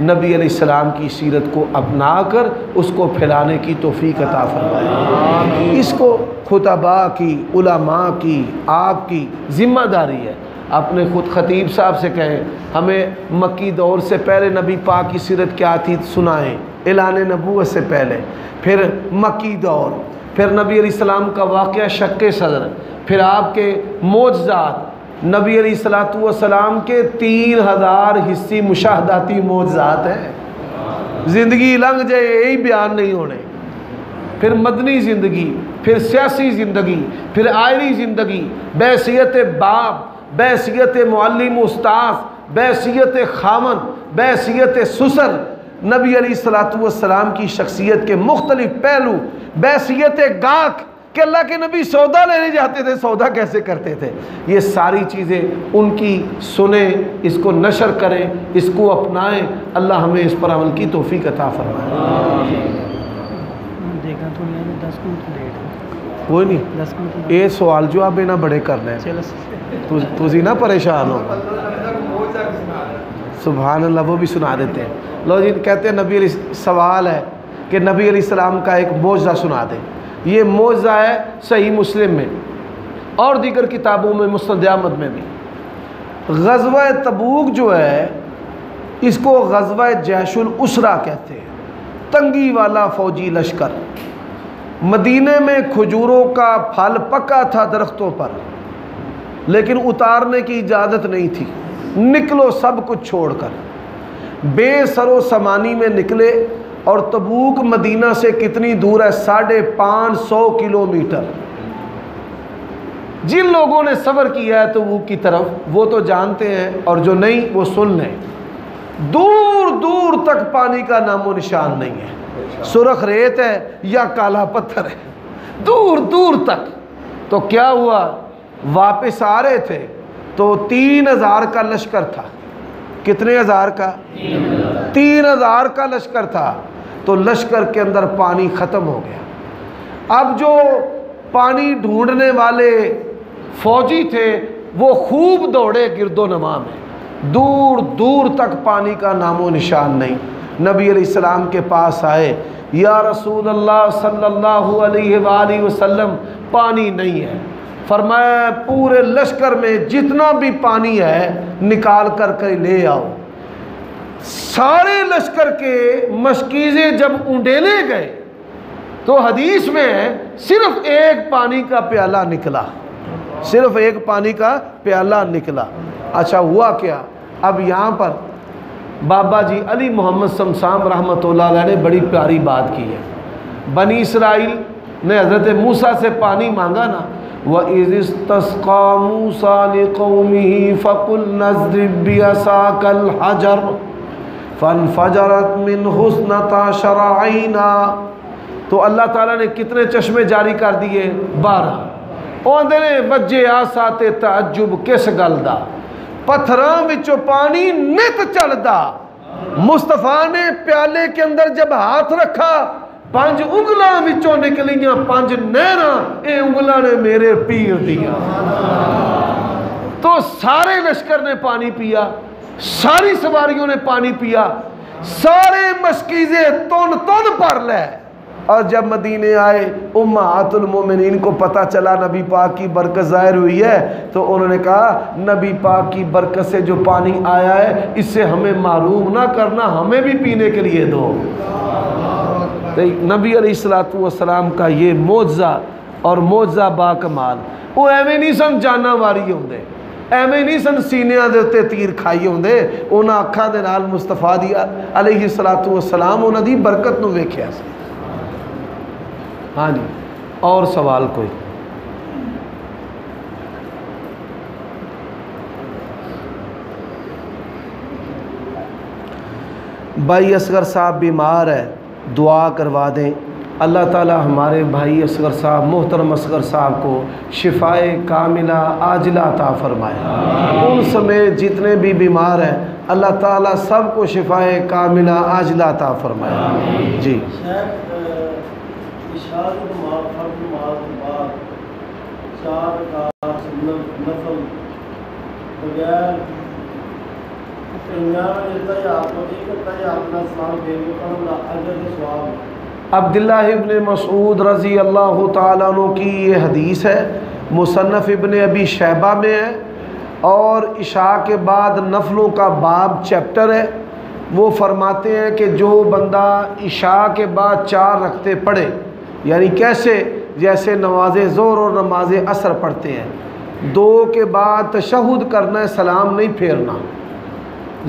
نبی علیہ السلام کی سیرت کو اپنا کر اس کو پھیلانے کی توفیق عطا فرمائے۔ اس کو خطباء کی، علماء کی، آپ کی ذمہ داری ہے۔ اپنے خود خطیب صاحب سے کہیں ہمیں مکی دور سے پہلے نبی پاک کی سیرت کیا تھی سنائیں، اعلان نبوت سے پہلے، پھر مکی دور، پھر نبی علیہ السلام کا واقعہ شق صدر، پھر آپ کے معجزات، نبی علیہ السلام کے 3000 حصی مشاہداتی معجزات ہیں۔ زندگی لنگ جائے یہی بیان نہیں ہونے، پھر مدنی زندگی، پھر سیاسی زندگی، پھر آئلی زندگی، بحیثیت باپ، بحیثیت معلم استاذ، بحیثیت خامن، بحیثیت سسر، نبی علیہ السلام کی شخصیت کے مختلف پہلو، بحیثیت گاہک کہ اللہ کے نبی سودا لینے جاتے تھے، سودا کیسے کرتے تھے، یہ ساری چیزیں ان کی سنیں، اس کو نشر کریں، اس کو اپنائیں۔ اللہ ہمیں اس پر عمل کی توفیق عطا فرمائے۔ کوئی نہیں، یہ سوال جواب نہ بڑے کرنا ہے، تُسی نہ پریشان ہو۔ سبحان اللہ، وہ بھی سنا دیتے ہیں۔ لو جی کہتے ہیں نبی علیہ سوال ہے کہ نبی علیہ السلام کا ایک معجزہ سنا دیں۔ یہ معجزہ ہے صحیح مسلم میں اور دیگر کتابوں میں، مسند احمد میں بھی۔ غزوہ تبوک جو ہے اس کو غزوہ جیش الاسرہ کہتے ہیں، تنگی والا فوجی لشکر۔ مدینے میں کھجوروں کا پھل پکا تھا درختوں پر، لیکن اتارنے کی اجازت نہیں تھی۔ نکلو سب کچھ چھوڑ کر، بے سر و سامانی میں نکلے، اور تبوک مدینہ سے کتنی دور ہے؟ 550 کلومیٹر۔ جن لوگوں نے سفر کیا ہے تبوک کی طرف وہ تو جانتے ہیں، اور جو نہیں وہ سن لیں۔ دور دور تک پانی کا نام و نشان نہیں ہے، سرخ ریت ہے یا کالا پتھر ہے، دور دور تک۔ تو کیا ہوا؟ واپس آ رہے تھے تو 3000 کا لشکر تھا۔ کتنے ہزار کا؟ 3000 کا لشکر تھا۔ تو لشکر کے اندر پانی ختم ہو گیا۔ اب جو پانی ڈھونڈنے والے فوجی تھے وہ خوب دوڑے گرد و نواح میں، دور دور تک پانی کا نام و نشان نہیں۔ نبی علیہ السلام کے پاس آئے، یا رسول اللہ صلی اللہ علیہ وآلہ وسلم پانی نہیں ہے۔ فرمایا پورے لشکر میں جتنا بھی پانی ہے نکال کر لے آؤ۔ سارے لشکر کے مشکیزیں جب اونڈیلے گئے تو حدیث میں صرف ایک پانی کا پیالہ نکلا، صرف ایک پانی کا پیالہ نکلا۔ اچھا ہوا کیا؟ اب یہاں پر بابا جی علی محمد سمسام رحمۃ اللہ علیہ نے بڑی پیاری بات کی ہے۔ بنی اسرائیل نے حضرت موسیٰ سے پانی مانگا نا، وَإِذِ اسْتَسْقَىٰ مُوسَىٰ لِقَوْمِهِ فَقُلْنَا اضْرِب بِّعَصَاكَ الْحَجَرَ فَانْفَجَرَتْ مِنْهُ اثْنَتَا عَشَرَ عَيْنًا۔ تو اللہ تعالیٰ نے کتنے چشمے جاری کر دیے؟ 12۔ اوندے نے وجے آسات تعجب کس گل دا، پتھراں وچوں پانی نت چلدا۔ مصطفیٰ نے پیالے کے اندر جب ہاتھ رکھا 5 انگلاں وچوں نکلیاں 5 نہراں، اے انگلاں نے میرے پیر دیا۔ تو سارے لشکر نے پانی پیا، ساری سواریوں نے پانی پیا، سارے مشکیزیں تن پر لے۔ اور جب مدینے آئے امہات المومنین کو پتہ چلا نبی پاک کی برکت ظاہر ہوئی ہے، تو انہوں نے کہا نبی پاک کی برکت سے جو پانی آیا ہے اس سے ہمیں محروم نہ کرنا، ہمیں بھی پینے کے لیے دو۔ نبی علیہ السلام کا یہ معجزہ اور معجزہ با کمال، وہ ایویں نہیں سن جانا واری ہوندے، ایویں نہیں سن سینیاں دے تے تیر کھائی ہوندے، انہاں اکھاں دے نال مصطفیٰ دی علیہ السلام انہاں دی برکت نو ویکھیا سی۔ ہاں جی، اور سوال کوئی؟ بھائی اصغر صاحب بیمار ہے، دعا کروا دیں۔ اللہ تعالی ہمارے بھائی اصغر صاحب، محترم اصغر صاحب کو شفائے کاملہ عاجلہ عطا فرمائے۔ ان سمیت جتنے بھی بیمار ہیں اللہ تعالی سب کو شفائے کاملہ عاجلہ عطا فرمائے۔ جی عبداللہ ابن مسعود رضی اللہ تعالیٰ عنہ کی یہ حدیث ہے، مصنف ابن ابی شیبہ میں ہے، اور عشاء کے بعد نفلوں کا باب چیپٹر ہے۔ وہ فرماتے ہیں کہ جو بندہ عشاء کے بعد 4 رکعتیں پڑھے، یعنی کیسے؟ جیسے نماز ظہر اور نماز عصر پڑھتے ہیں، 2 کے بعد تشہد کرنا ہے، سلام نہیں پھیرنا،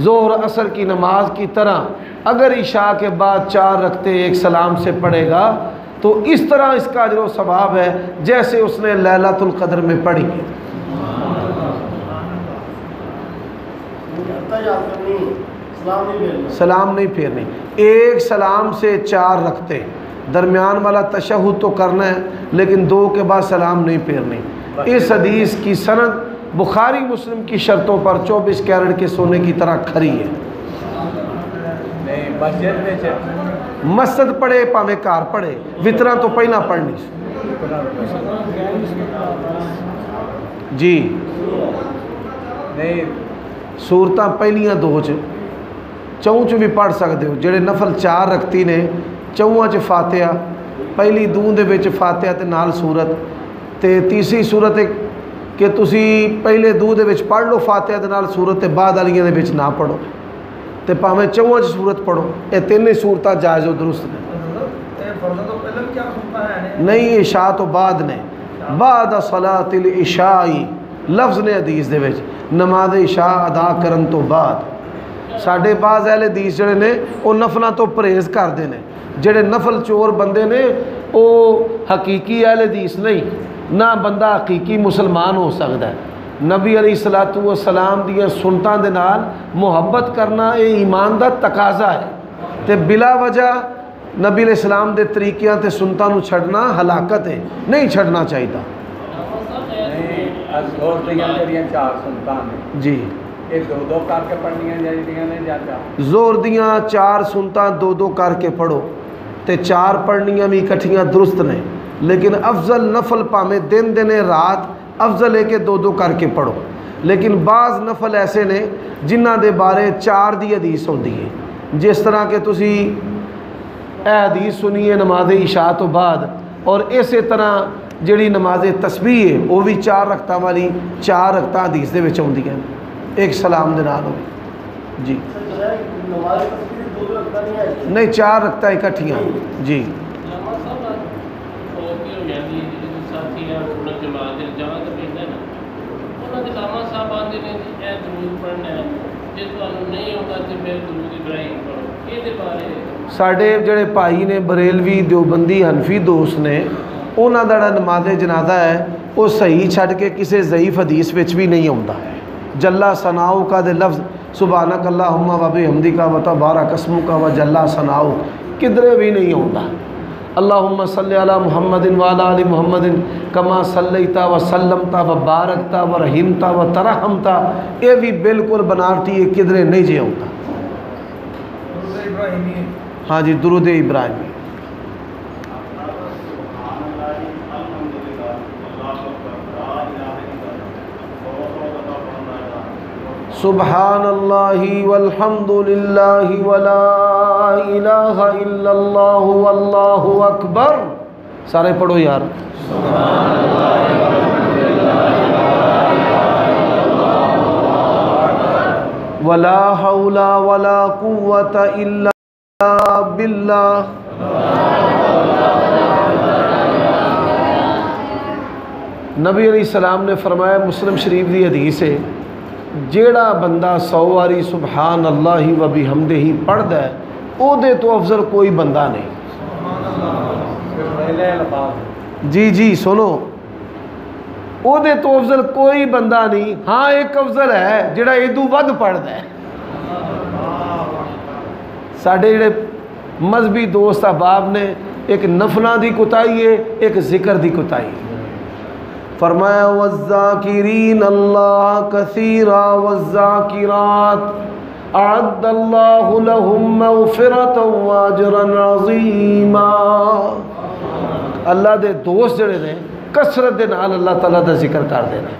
ظہر عصر کی نماز کی طرح۔ اگر عشاء کے بعد 4 رکعتیں ایک سلام سے پڑھے گا تو اس طرح اس کا اجر و ثواب ہے جیسے اس نے لیلۃ القدر میں پڑھی ہے۔ سلام نہیں پھیرنی، ایک سلام سے 4 رکعتیں، درمیان والا تشہد تو کرنا ہے لیکن 2 کے بعد سلام نہیں پھیرنی۔ اس حدیث کی سند بخاری مسلم کی شرطوں پر 24 کیرٹ کے سونے کی طرح کھری ہے۔ مسجد پڑھے پاویں کار پڑھے، وطرہ تو پہلا پڑھنی جی، سورتاں پہلیاں 2 چوں بھی پڑھ سکتے ہو۔ جڑے نفل 4 رکھتی نے چواں فاتحہ، پہلی 2 دے وچ فاتحہ تے نال سورت، تے تیسری سورت ہے کہ تسی پہلے 2 دے وچ پڑھ لو فاتحہ دے نال سورت، تے بعد والیاں دے وچ نہ پڑھو، تے پاویں چواں سورت پڑھو۔ یہ 3 صورتاں جائز و درست نے۔ نہیں، عشاء تو بعد نے، بعد صلاۃ العشاء لفظ نے حدیث دے وچ، نماز عشاء ادا کرن تو بعد۔ ساڈے بعض اہل حدیث جڑے نے وہ نفلاں تو پرہیز کردے نے، جڑے نفل چور بندے نے وہ حقیقی اہل حدیث نہیں، نہ بندہ حقیقی مسلمان ہو سکتا ہے۔ نبی علیہ الصلوۃ والسلام دی سنتاں دے نال محبت کرنا یہ ایمان دا تقاضا ہے، تے بلا وجہ نبی علیہ السلام دے طریقیاں تے سنتاں نو چھڑنا ہلاکت ہے، نہیں چھڑنا چاہیے۔ جی، زور دیاں 4 سنتاں 2 کر کے پڑھو، تے 4 پڑھنیاں بھی اکٹھیاں درست نے، لیکن افضل نفل پامیں دن دنے رات افضل ہے کہ 2 کر کے پڑھو۔ لیکن بعض نفل ایسے نے جنہ دے بارے 4 دی حدیث ہوندی ہے، جس طرح کہ تسی اے حدیث سنیے نماز عشاء تو بعد، اور اسی طرح جڑی نماز تسبیح ہے وہ بھی 4 رکعتاں والی 4 رکعتاں حدیث دے وچ ہوندیاں، ایک سلام دے نال ہوئی جی، نہیں 4 رکعتاں اکٹھیاں جی۔ ساڈے جڑے بھائی نے بریلوی دیوبندی حنفی دوست نے، انہاں دا جڑا نماز جنازہ ہے وہ صحیح چھڈ کے کسی ضعیف حدیث وچ بھی نہیں آوندا۔ جلا ثناؤ کا دے لفظ سبحانک اللہم و بحمدک و تبارک اسمک و جلا ثناؤ کدھرے بھی نہیں آوندا۔ اللہم صلی علی محمد و علی آل محمد کما صلیت و سلمت و بارکت و رحمت و ترحمت، یہ بھی بالکل بناوٹی ہے، کدھرے نہیں جی آوندا۔ ہاں جی، درود ابراہیمی۔ سبحان اللہ والحمد للہ ولا الہ الا اللہ واللہ اکبر، سارے پڑھو یار۔ سبحان اللہ والحمد للہ ولا حول ولا قوۃ الا باللہ۔ نبی علیہ السلام نے فرمایا، مسلم شریف دی حدیث ہے، جیڑا بندہ 100 واری سبحان اللہ و بحمدہ پڑھدا ہے او دے تو افضل کوئی بندہ نہیں۔ جی جی سنو، او دے تو افضل کوئی بندہ نہیں، ہاں ایک افضل ہے جڑا ایدو ود پڑھدا ہے۔ ساڈے جڑے مذہبی دوست احباب نے ایک نفلاں دی کوتاہی ہے، ایک ذکر دی کوتاہی ہے۔ فرمایا والذاکرین اللہ کثیرا والذاکرات اعد اللہ لہم مغفرۃ واجرا عظیما۔ اللہ دے دوست جڑے نے کثرت دے نال اللہ تعالیٰ دا ذکر کر دینا۔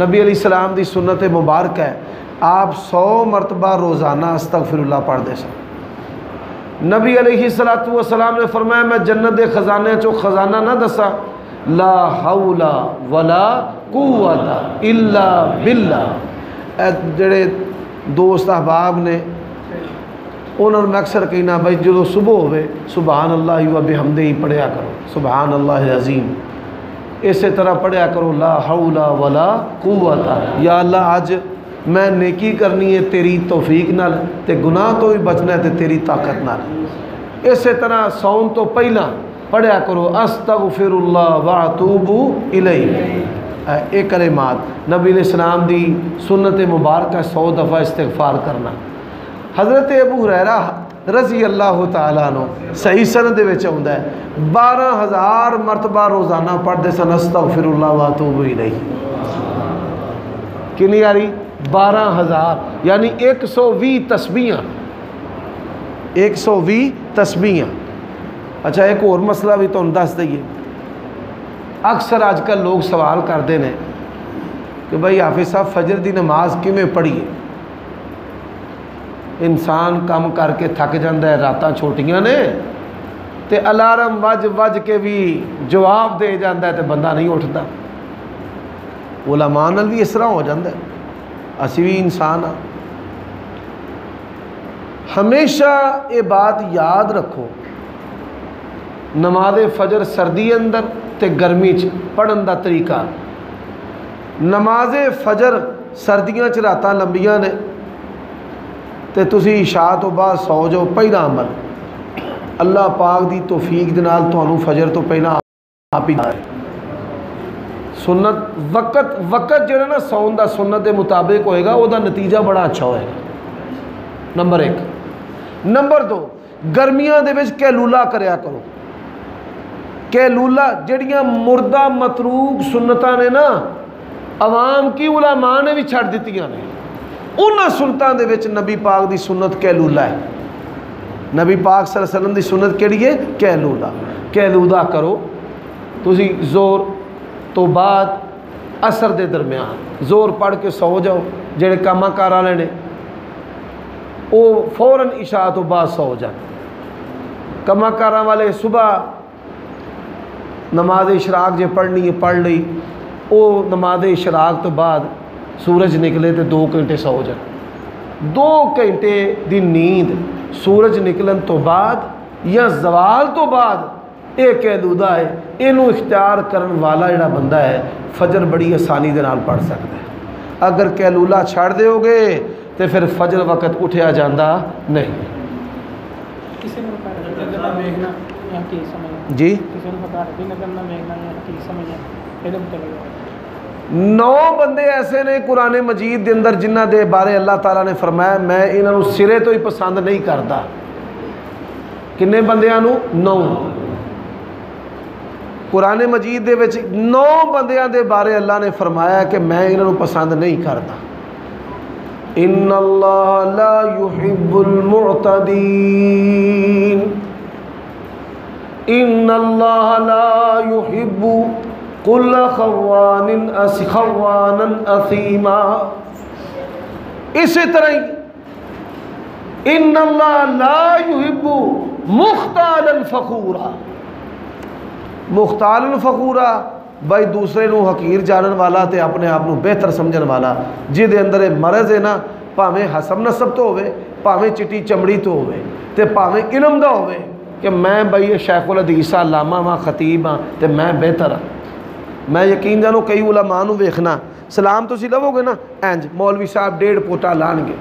نبی علیہ السلام دی سنت مبارک ہے، آپ 100 مرتبہ روزانہ استغفر اللہ پڑھ دے سن۔ نبی علیہ الصلوۃ والسلام نے فرمایا میں جنت دے خزانے چو خزانہ نہ دسا، لا حول ولا قوت الا باللہ۔ اے جڑے دوست احباب نے انہوں نے اکثر کہنا بھائی جدو صبح ہوئے سبحان اللہ و بحمدہ ہی پڑھیا کرو، سبحان اللہ العظیم، اسی طرح پڑھیا کرو لا حول ولا قوت، یا اللہ آج میں نیکی کرنی ہے تیری توفیق نال، تے گناہ تو بھی بچنا ہے تے تیری طاقت نال۔ اسی طرح سون تو پہلا پڑھیا کرو استغفر اللہ واتوب الیہ، ایک کلمات نبی علیہ السلام دی سنت مبارکہ 100 دفعہ استغفار کرنا۔ حضرت ابو ہریرہ رضی اللہ تعالیٰ عنہ صحیح سند دے وچ آوندا ہے 12,000 مرتبہ روزانہ پڑھتے سن استغفر اللہ واتوب الیہ۔ کنی یاری 12,000 یعنی 120 تسبیحاں، 120 تسبیحاں۔ اچھا ایک اور مسئلہ بھی تو دس دئیے، اکثر آج کل لوگ سوال کرتے ہیں کہ بھائی حافظ صاحب فجر دی نماز کیویں پڑھیے؟ انسان کام کر کے تھک جاندہ ہے، راتاں چھوٹیاں نے تے الارم وج وج کے بھی جواب دے جاندہ ہے تے بندہ نہیں اٹھتا۔ علماء نال بھی اس طرح ہو جاندہ ہے، اسی بھی انسان ہاں۔ ہمیشہ یہ بات یاد رکھو، نماز فجر سردی اندر تے گرمی چ پڑھن دا طریقہ، نماز فجر سردیاں چ راتاں لمبیاں نے تے تسی عشاء تو بعد سو جاؤ، پہلا عمل اللہ پاک دی توفیق دے نال تانوں فجر تو پہلا آپ ہی جائے سنت وقت جڑا نا سون دا سنت دے مطابق ہوئے گا، وہ دا نتیجہ بڑا اچھا ہوئے گا۔ نمبر 1۔ نمبر 2، گرمیاں دے وچ کیلولا کریا کرو۔ کیلولا جڑیاں مردہ متروک سنتاں نے نا عوام کی علماء نے بھی چھڑ دیتیاں نے، انہاں سنتاں دے وچ نبی پاک دی سنت کیلولا ہے۔ نبی پاک صلی اللہ علیہ وسلم دی سنت کیڑی ہے؟ کیلولا۔ کیلولا کرو تسی زور تو بعد عصر دے درمیان، زور پڑھ کے سو جاؤ، جڑے کامہ کار والے نے وہ فوراً عشاء تو بعد سو جائیں۔ کامہ کاراں والے صبح نماز اشراق جے پڑھنی ہے پڑھ لی، وہ نماز اشراق تو بعد سورج نکلے تو 2 گھنٹے سو جائیں۔ 2 گھنٹے دی نیند سورج نکلن تو بعد یا زوال تو بعد یہ کیلولا ہے، اینو اختیار کرن والا جڑا بندہ ہے فجر بڑی آسانی دے نال پڑھ سکتا ہے۔ اگر کیلولا چھڑ دے ہوگے تو پھر فجر وقت اٹھیا جاندہ نہیں۔ جی 9 بندے ایسے نے قرآن مجید دے اندر جنہ دے بارے اللہ تعالیٰ نے فرمایا میں انہوں سرے تو ہی پسند نہیں کرتا۔ کنے بندیاں نو؟ 9۔ قرآن مجید دے وچ 9 بندیاں دے بارے اللہ نے فرمایا کہ میں انہوں پسند نہیں کرتا۔ ان اللہ لا يحب المعتدین، ان اللہ لا يحب کل خوانا اثیما۔ اسی طرح ان اللہ لا يحب مختالا فخورا۔ مختالا فخورا بھائی دوسرے نو حقیر جانن والا تے اپنے آپ نو بہتر سمجھن والا، جہدے اندر مرض ہے نا، پاویں حسب نسب تو ہوئے، پاویں چٹی چمڑی تو ہوئے، تے پاویں علم دا ہوئے کہ میں بھائی شیخ الحدیث علامہ ہاں خطیب ہاں تے میں بہتر ہاں۔ میں یقین جانو کئی علماء نو ویکھنا سلام تسی لو گے نا اینج مولوی صاحب 1.5 پوٹا لان گے،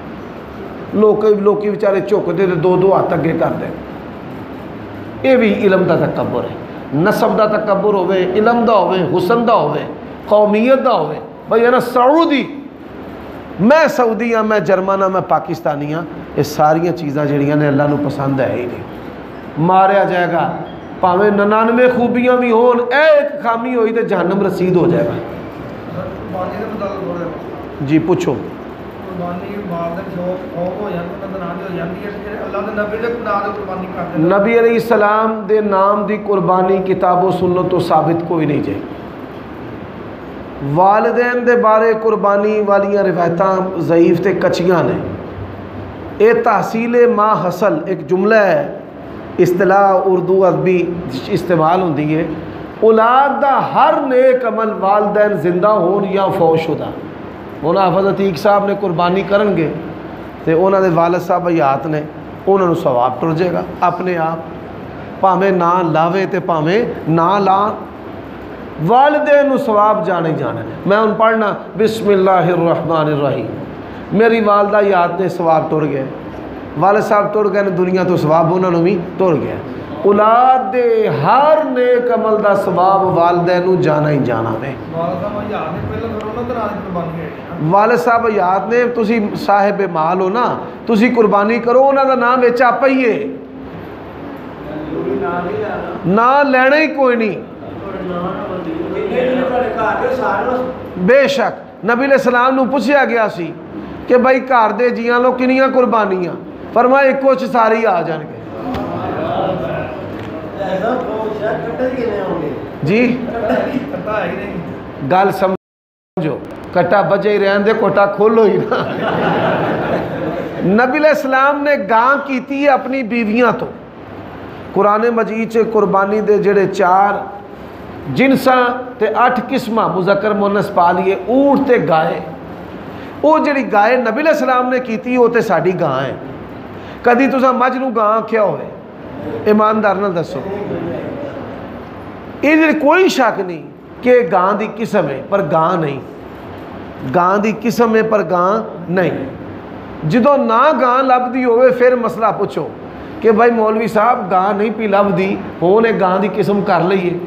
لوکی بیچارے جھکدے تے 2 ہاتھ اگے کر دیں۔ یہ بھی علم دا تکبر ہے، نسب دا تکبر ہوئے، علم دا ہوئے، حسن دا ہوئے، قومیت دا ہوئے۔ بھائی ہے نا سعودی، میں سعودی ہاں، میں جرمن ہاں، میں پاکستانی ہاں، یہ ساریاں چیزاں جڑیاں نے اللہ نو پسند ہے ہی نہیں۔ ماریا جائے گا پاویں 99 خوبیاں بھی ہون، ایک خامی ہوئی تو جہنم رسید ہو جائے گا۔ جی پوچھو۔ نبی علیہ السلام دے نام دی قربانی کتاب و سنت تو ثابت کوئی نہیں جائے۔ والدین دے بارے قربانی والیاں روایتاں ضعیف تے کچیاں نے۔ اے تحصیل ما حصل ایک جملہ ہے اصطلاح اردو ادبی استعمال ہوندی ہے، اولاد دا ہر نیک عمل والدین زندہ ہون یا فوت شدہ ہن حافظ عتیق صاحب نے قربانی کرن گے تے انہاں دے والد صاحب حیات نے، انہاں نوں ثواب ٹر جائے گا اپنے آپ، پاویں نہ لاوے تے پاویں نہ لان، والدین نوں ثواب جانے جانا ہے۔ میں ان پڑھنا بسم اللہ الرحمن الرحیم، میری والدہ یاد نے ثواب ٹر گئے، والد صاحب ٹر گئے نے دنیا تو ثواب انہوں نے بھی ٹر گیا۔ اولاد دے ہر نیک عمل دا ثواب والدین نوں جانا ہی جانا ہے۔ والد صاحب یاد نے تسی صاحب مال ہو نا، تسی قربانی کرو، انہوں دا نام وچ آپ ہی ہے، نہ لینا ہی کوئی نہیں۔ بے شک نبی علیہ السلام نو پوچھیا گیا سی کہ بھائی گھر دے جیاں لو کنیاں قربانیاں، فرمایا ایک کچھ ساری آ جان گے جی، گل سمجھو، کٹا بجے ہی رہن دے، کوٹا کھولو ہی نا۔ نبی علیہ السلام نے گاں کیتی ہے اپنی بیویاں تو، قرآن مجید سے قربانی دے جڑے 4 جنساں تے 8 قسمہ مذکر مؤنث پا لیے، اونٹ تے گائے، وہ جڑی گائے نبی علیہ السلام نے کیتی وہ تے ساڈی گاں ہے۔ کدی تساں مجھ نوں گاں آکھیا ہوئے؟ ایماندار نہ دسو، یہ کوئی شک نہیں کہ گاں دی قسم ہے پر گاں نہیں، گاں دی قسم ہے پر گاں نہیں۔ جدوں نہ گاں لبدی ہوئے پھر مسئلہ پوچھو کہ بھائی مولوی صاحب گاں نہیں پی لبدی، ہونے گاں دی قسم کر لئیے،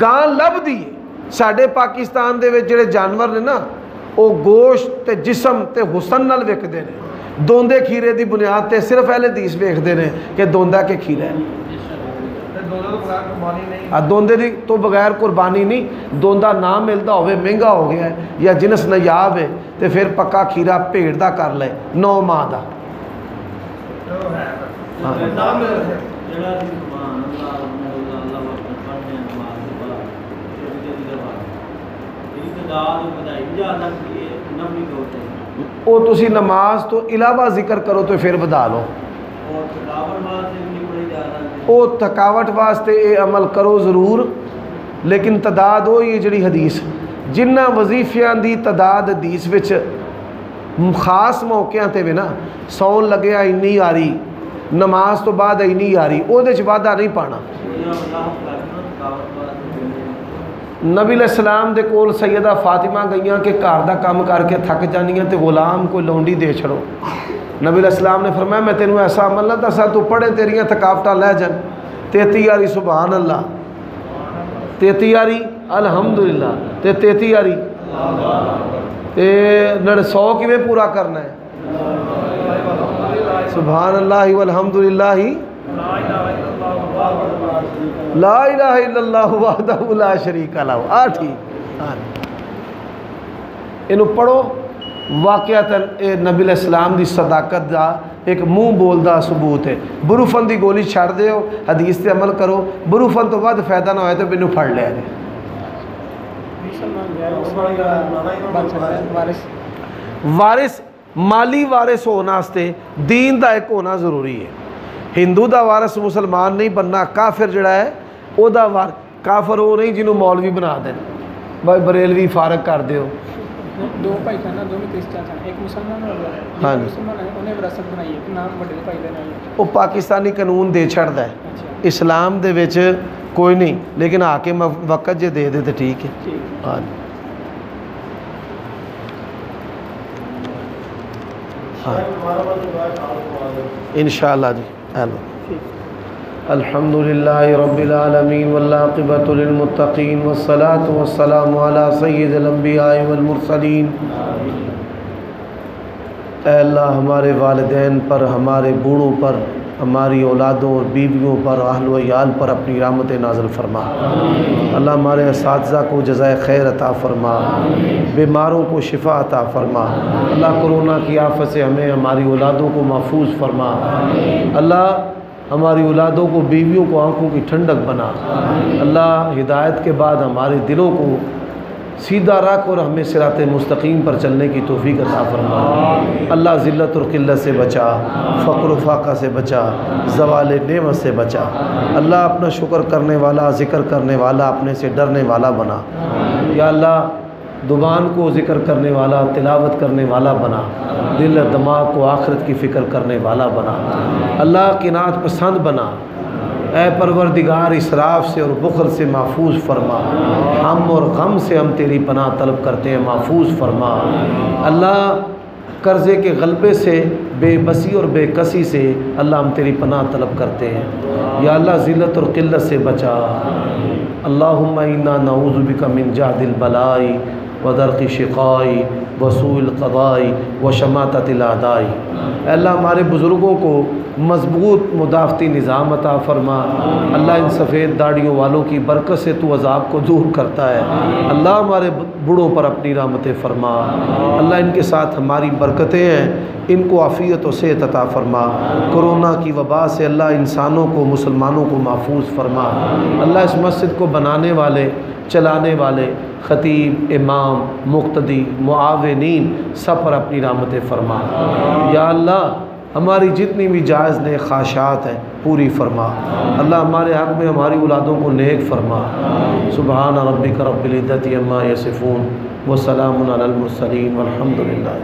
گاں لبدی ہے۔ ساڈے پاکستان دے وچ جڑے جانور نے نا، وہ گوشت تے جسم تے حسن نال وکدے نے، دوندے کھیرے دی بنیاد تے صرف اہل حدیث ویکھدے نے کہ دوندا کے کھیرا ہے، دوندے دی تو بغیر قربانی نہیں، دوندا نہ ملدا ہوئے مہنگا ہو گیا ہے یا جنس نایاب ہے تے پھر پکا کھیرا بھیڑ دا کر لے 9 ماہ دا۔ وہ تسی نماز تو علاوہ ذکر کرو تو پھر بدا لو، وہ تھکاوٹ واسطے اے عمل کرو ضرور، لیکن تعداد ہو یہ جڑی حدیث جنہ وظیفیاں دی تعداد حدیث وچ خاص موقعوں تے بھی نا، سون لگیا اینی آری، نماز تو بعد اینی آری، او دے چ وعدہ نہیں پانا۔ نبی علیہ السلام دے کول سیدہ فاطمہ گئیاں کہ گھر دا کام کر کے تھک جانیاں تے غلام کوئی لونڈی دے چھڑو، نبی علیہ السلام نے فرمایا میں تینوں ایسا عمل نہ دسا تو پڑھے تیریاں تھکاوٹاں لے جان، 33 آری سبحان اللہ، 33 آری الحمدللہ، تے 33 آری تے 100 کیویں پورا کرنا ہے؟ سبحان اللہ والحمدللہ لا الہ الا اللہ وحدہ لا شریک لہ، ٹھیک انہوں پڑھو۔ واقعتاً اے نبی علیہ السلام دی صداقت دا ایک منہ بولدا ثبوت ہے۔ بروفن دی گولی چھڑ دے ہو، حدیث تے عمل کرو، بروفن تو بعد فائدہ نہ ہوئے تو مینوں پھڑ لیا جائے۔ وارث مالی وارث ہونا واسطے دین دا ایک ہونا ضروری ہے۔ ہندو دا وارث مسلمان نہیں بننا، کافر جڑا ہے او دا کافر وہ نہیں جنہوں مولوی بنا دیں، بھائی بریلوی فارغ کر دیو۔ 2 بھائی تھا نا، دونوں کرسچن تھا، ایک مسلمان اور ہاں مسلمان ہے، انہیں وراثت بنائی ہے، نام بڑے بھائی دینا ہے، وہ پاکستانی قانون دے چھڑدا ہے، اسلام دے وچ کوئی نہیں، لیکن حاکم وقت جے دے دے تو ٹھیک ہے۔ ہاں انشاءاللہ جی۔ الحمدللہ رب العالمین والعاقبۃ للمتقین والصلاة والسلام علی سید الانبیاء والمرسلین۔ اے اللہ ہمارے والدین پر، ہمارے بوڑھوں پر، ہماری اولادوں اور بیویوں پر، اہل و عیال پر اپنی رحمت نازل فرما۔ اللہ ہمارے اساتذہ کو جزائے خیر عطا فرما، بیماروں کو شفا عطا فرما۔ اللہ کرونا کی آفت سے ہمیں، ہماری اولادوں کو محفوظ فرما۔ اللہ ہماری اولادوں کو، بیویوں کو آنکھوں کی ٹھنڈک بنا۔ اللہ ہدایت کے بعد ہمارے دلوں کو سیدھا رکھ اور ہمیں صراط مستقیم پر چلنے کی توفیق عطا فرما۔ اللہ ذلت اور قلت سے بچا، فقر و فاقہ سے بچا، زوال نعمت سے بچا۔ اللہ اپنا شکر کرنے والا، ذکر کرنے والا، اپنے سے ڈرنے والا بنا۔ یا اللہ زبان کو ذکر کرنے والا، تلاوت کرنے والا بنا، دل اور دماغ کو آخرت کی فکر کرنے والا بنا۔ اللہ قناعت پسند بنا۔ اے پروردگار اسراف سے اور بخل سے محفوظ فرما۔ ہم اور غم سے ہم تیری پناہ طلب کرتے ہیں، محفوظ فرما۔ اللہ قرضے کے غلبے سے، بے بسی اور بے کسی سے اللہ ہم تیری پناہ طلب کرتے ہیں۔ یا اللہ ذلت اور قلت سے بچا۔ اللہم انا نعوذ بک من جہد البلاء ودرک الشقاء وسوء القضاء وشماتۃ الاعداء۔ اے اللہ ہمارے بزرگوں کو مضبوط مدافعتی نظام عطا فرما۔ اللہ ان سفید داڑھیوں والوں کی برکت سے تو عذاب کو دور کرتا ہے۔ اللہ ہمارے بوڑھوں پر اپنی رحمتیں فرما۔ اللہ ان کے ساتھ ہماری برکتیں ہیں، ان کو عافیت و صحت عطا فرما۔ کرونا کی وبا سے اللہ انسانوں کو، مسلمانوں کو محفوظ فرما۔ اللہ اس مسجد کو بنانے والے، چلانے والے، خطیب، امام، مقتدی، معاونین سب پر اپنی رحمتیں فرما۔ یا اللہ ہماری جتنی بھی جائز نیک خواہشات ہیں پوری فرما۔ اللہ ہمارے حق میں ہماری اولادوں کو نیک فرما۔ سبحان ربک رب العزت عما یصفون وسلام علی المرسلین والحمد للہ۔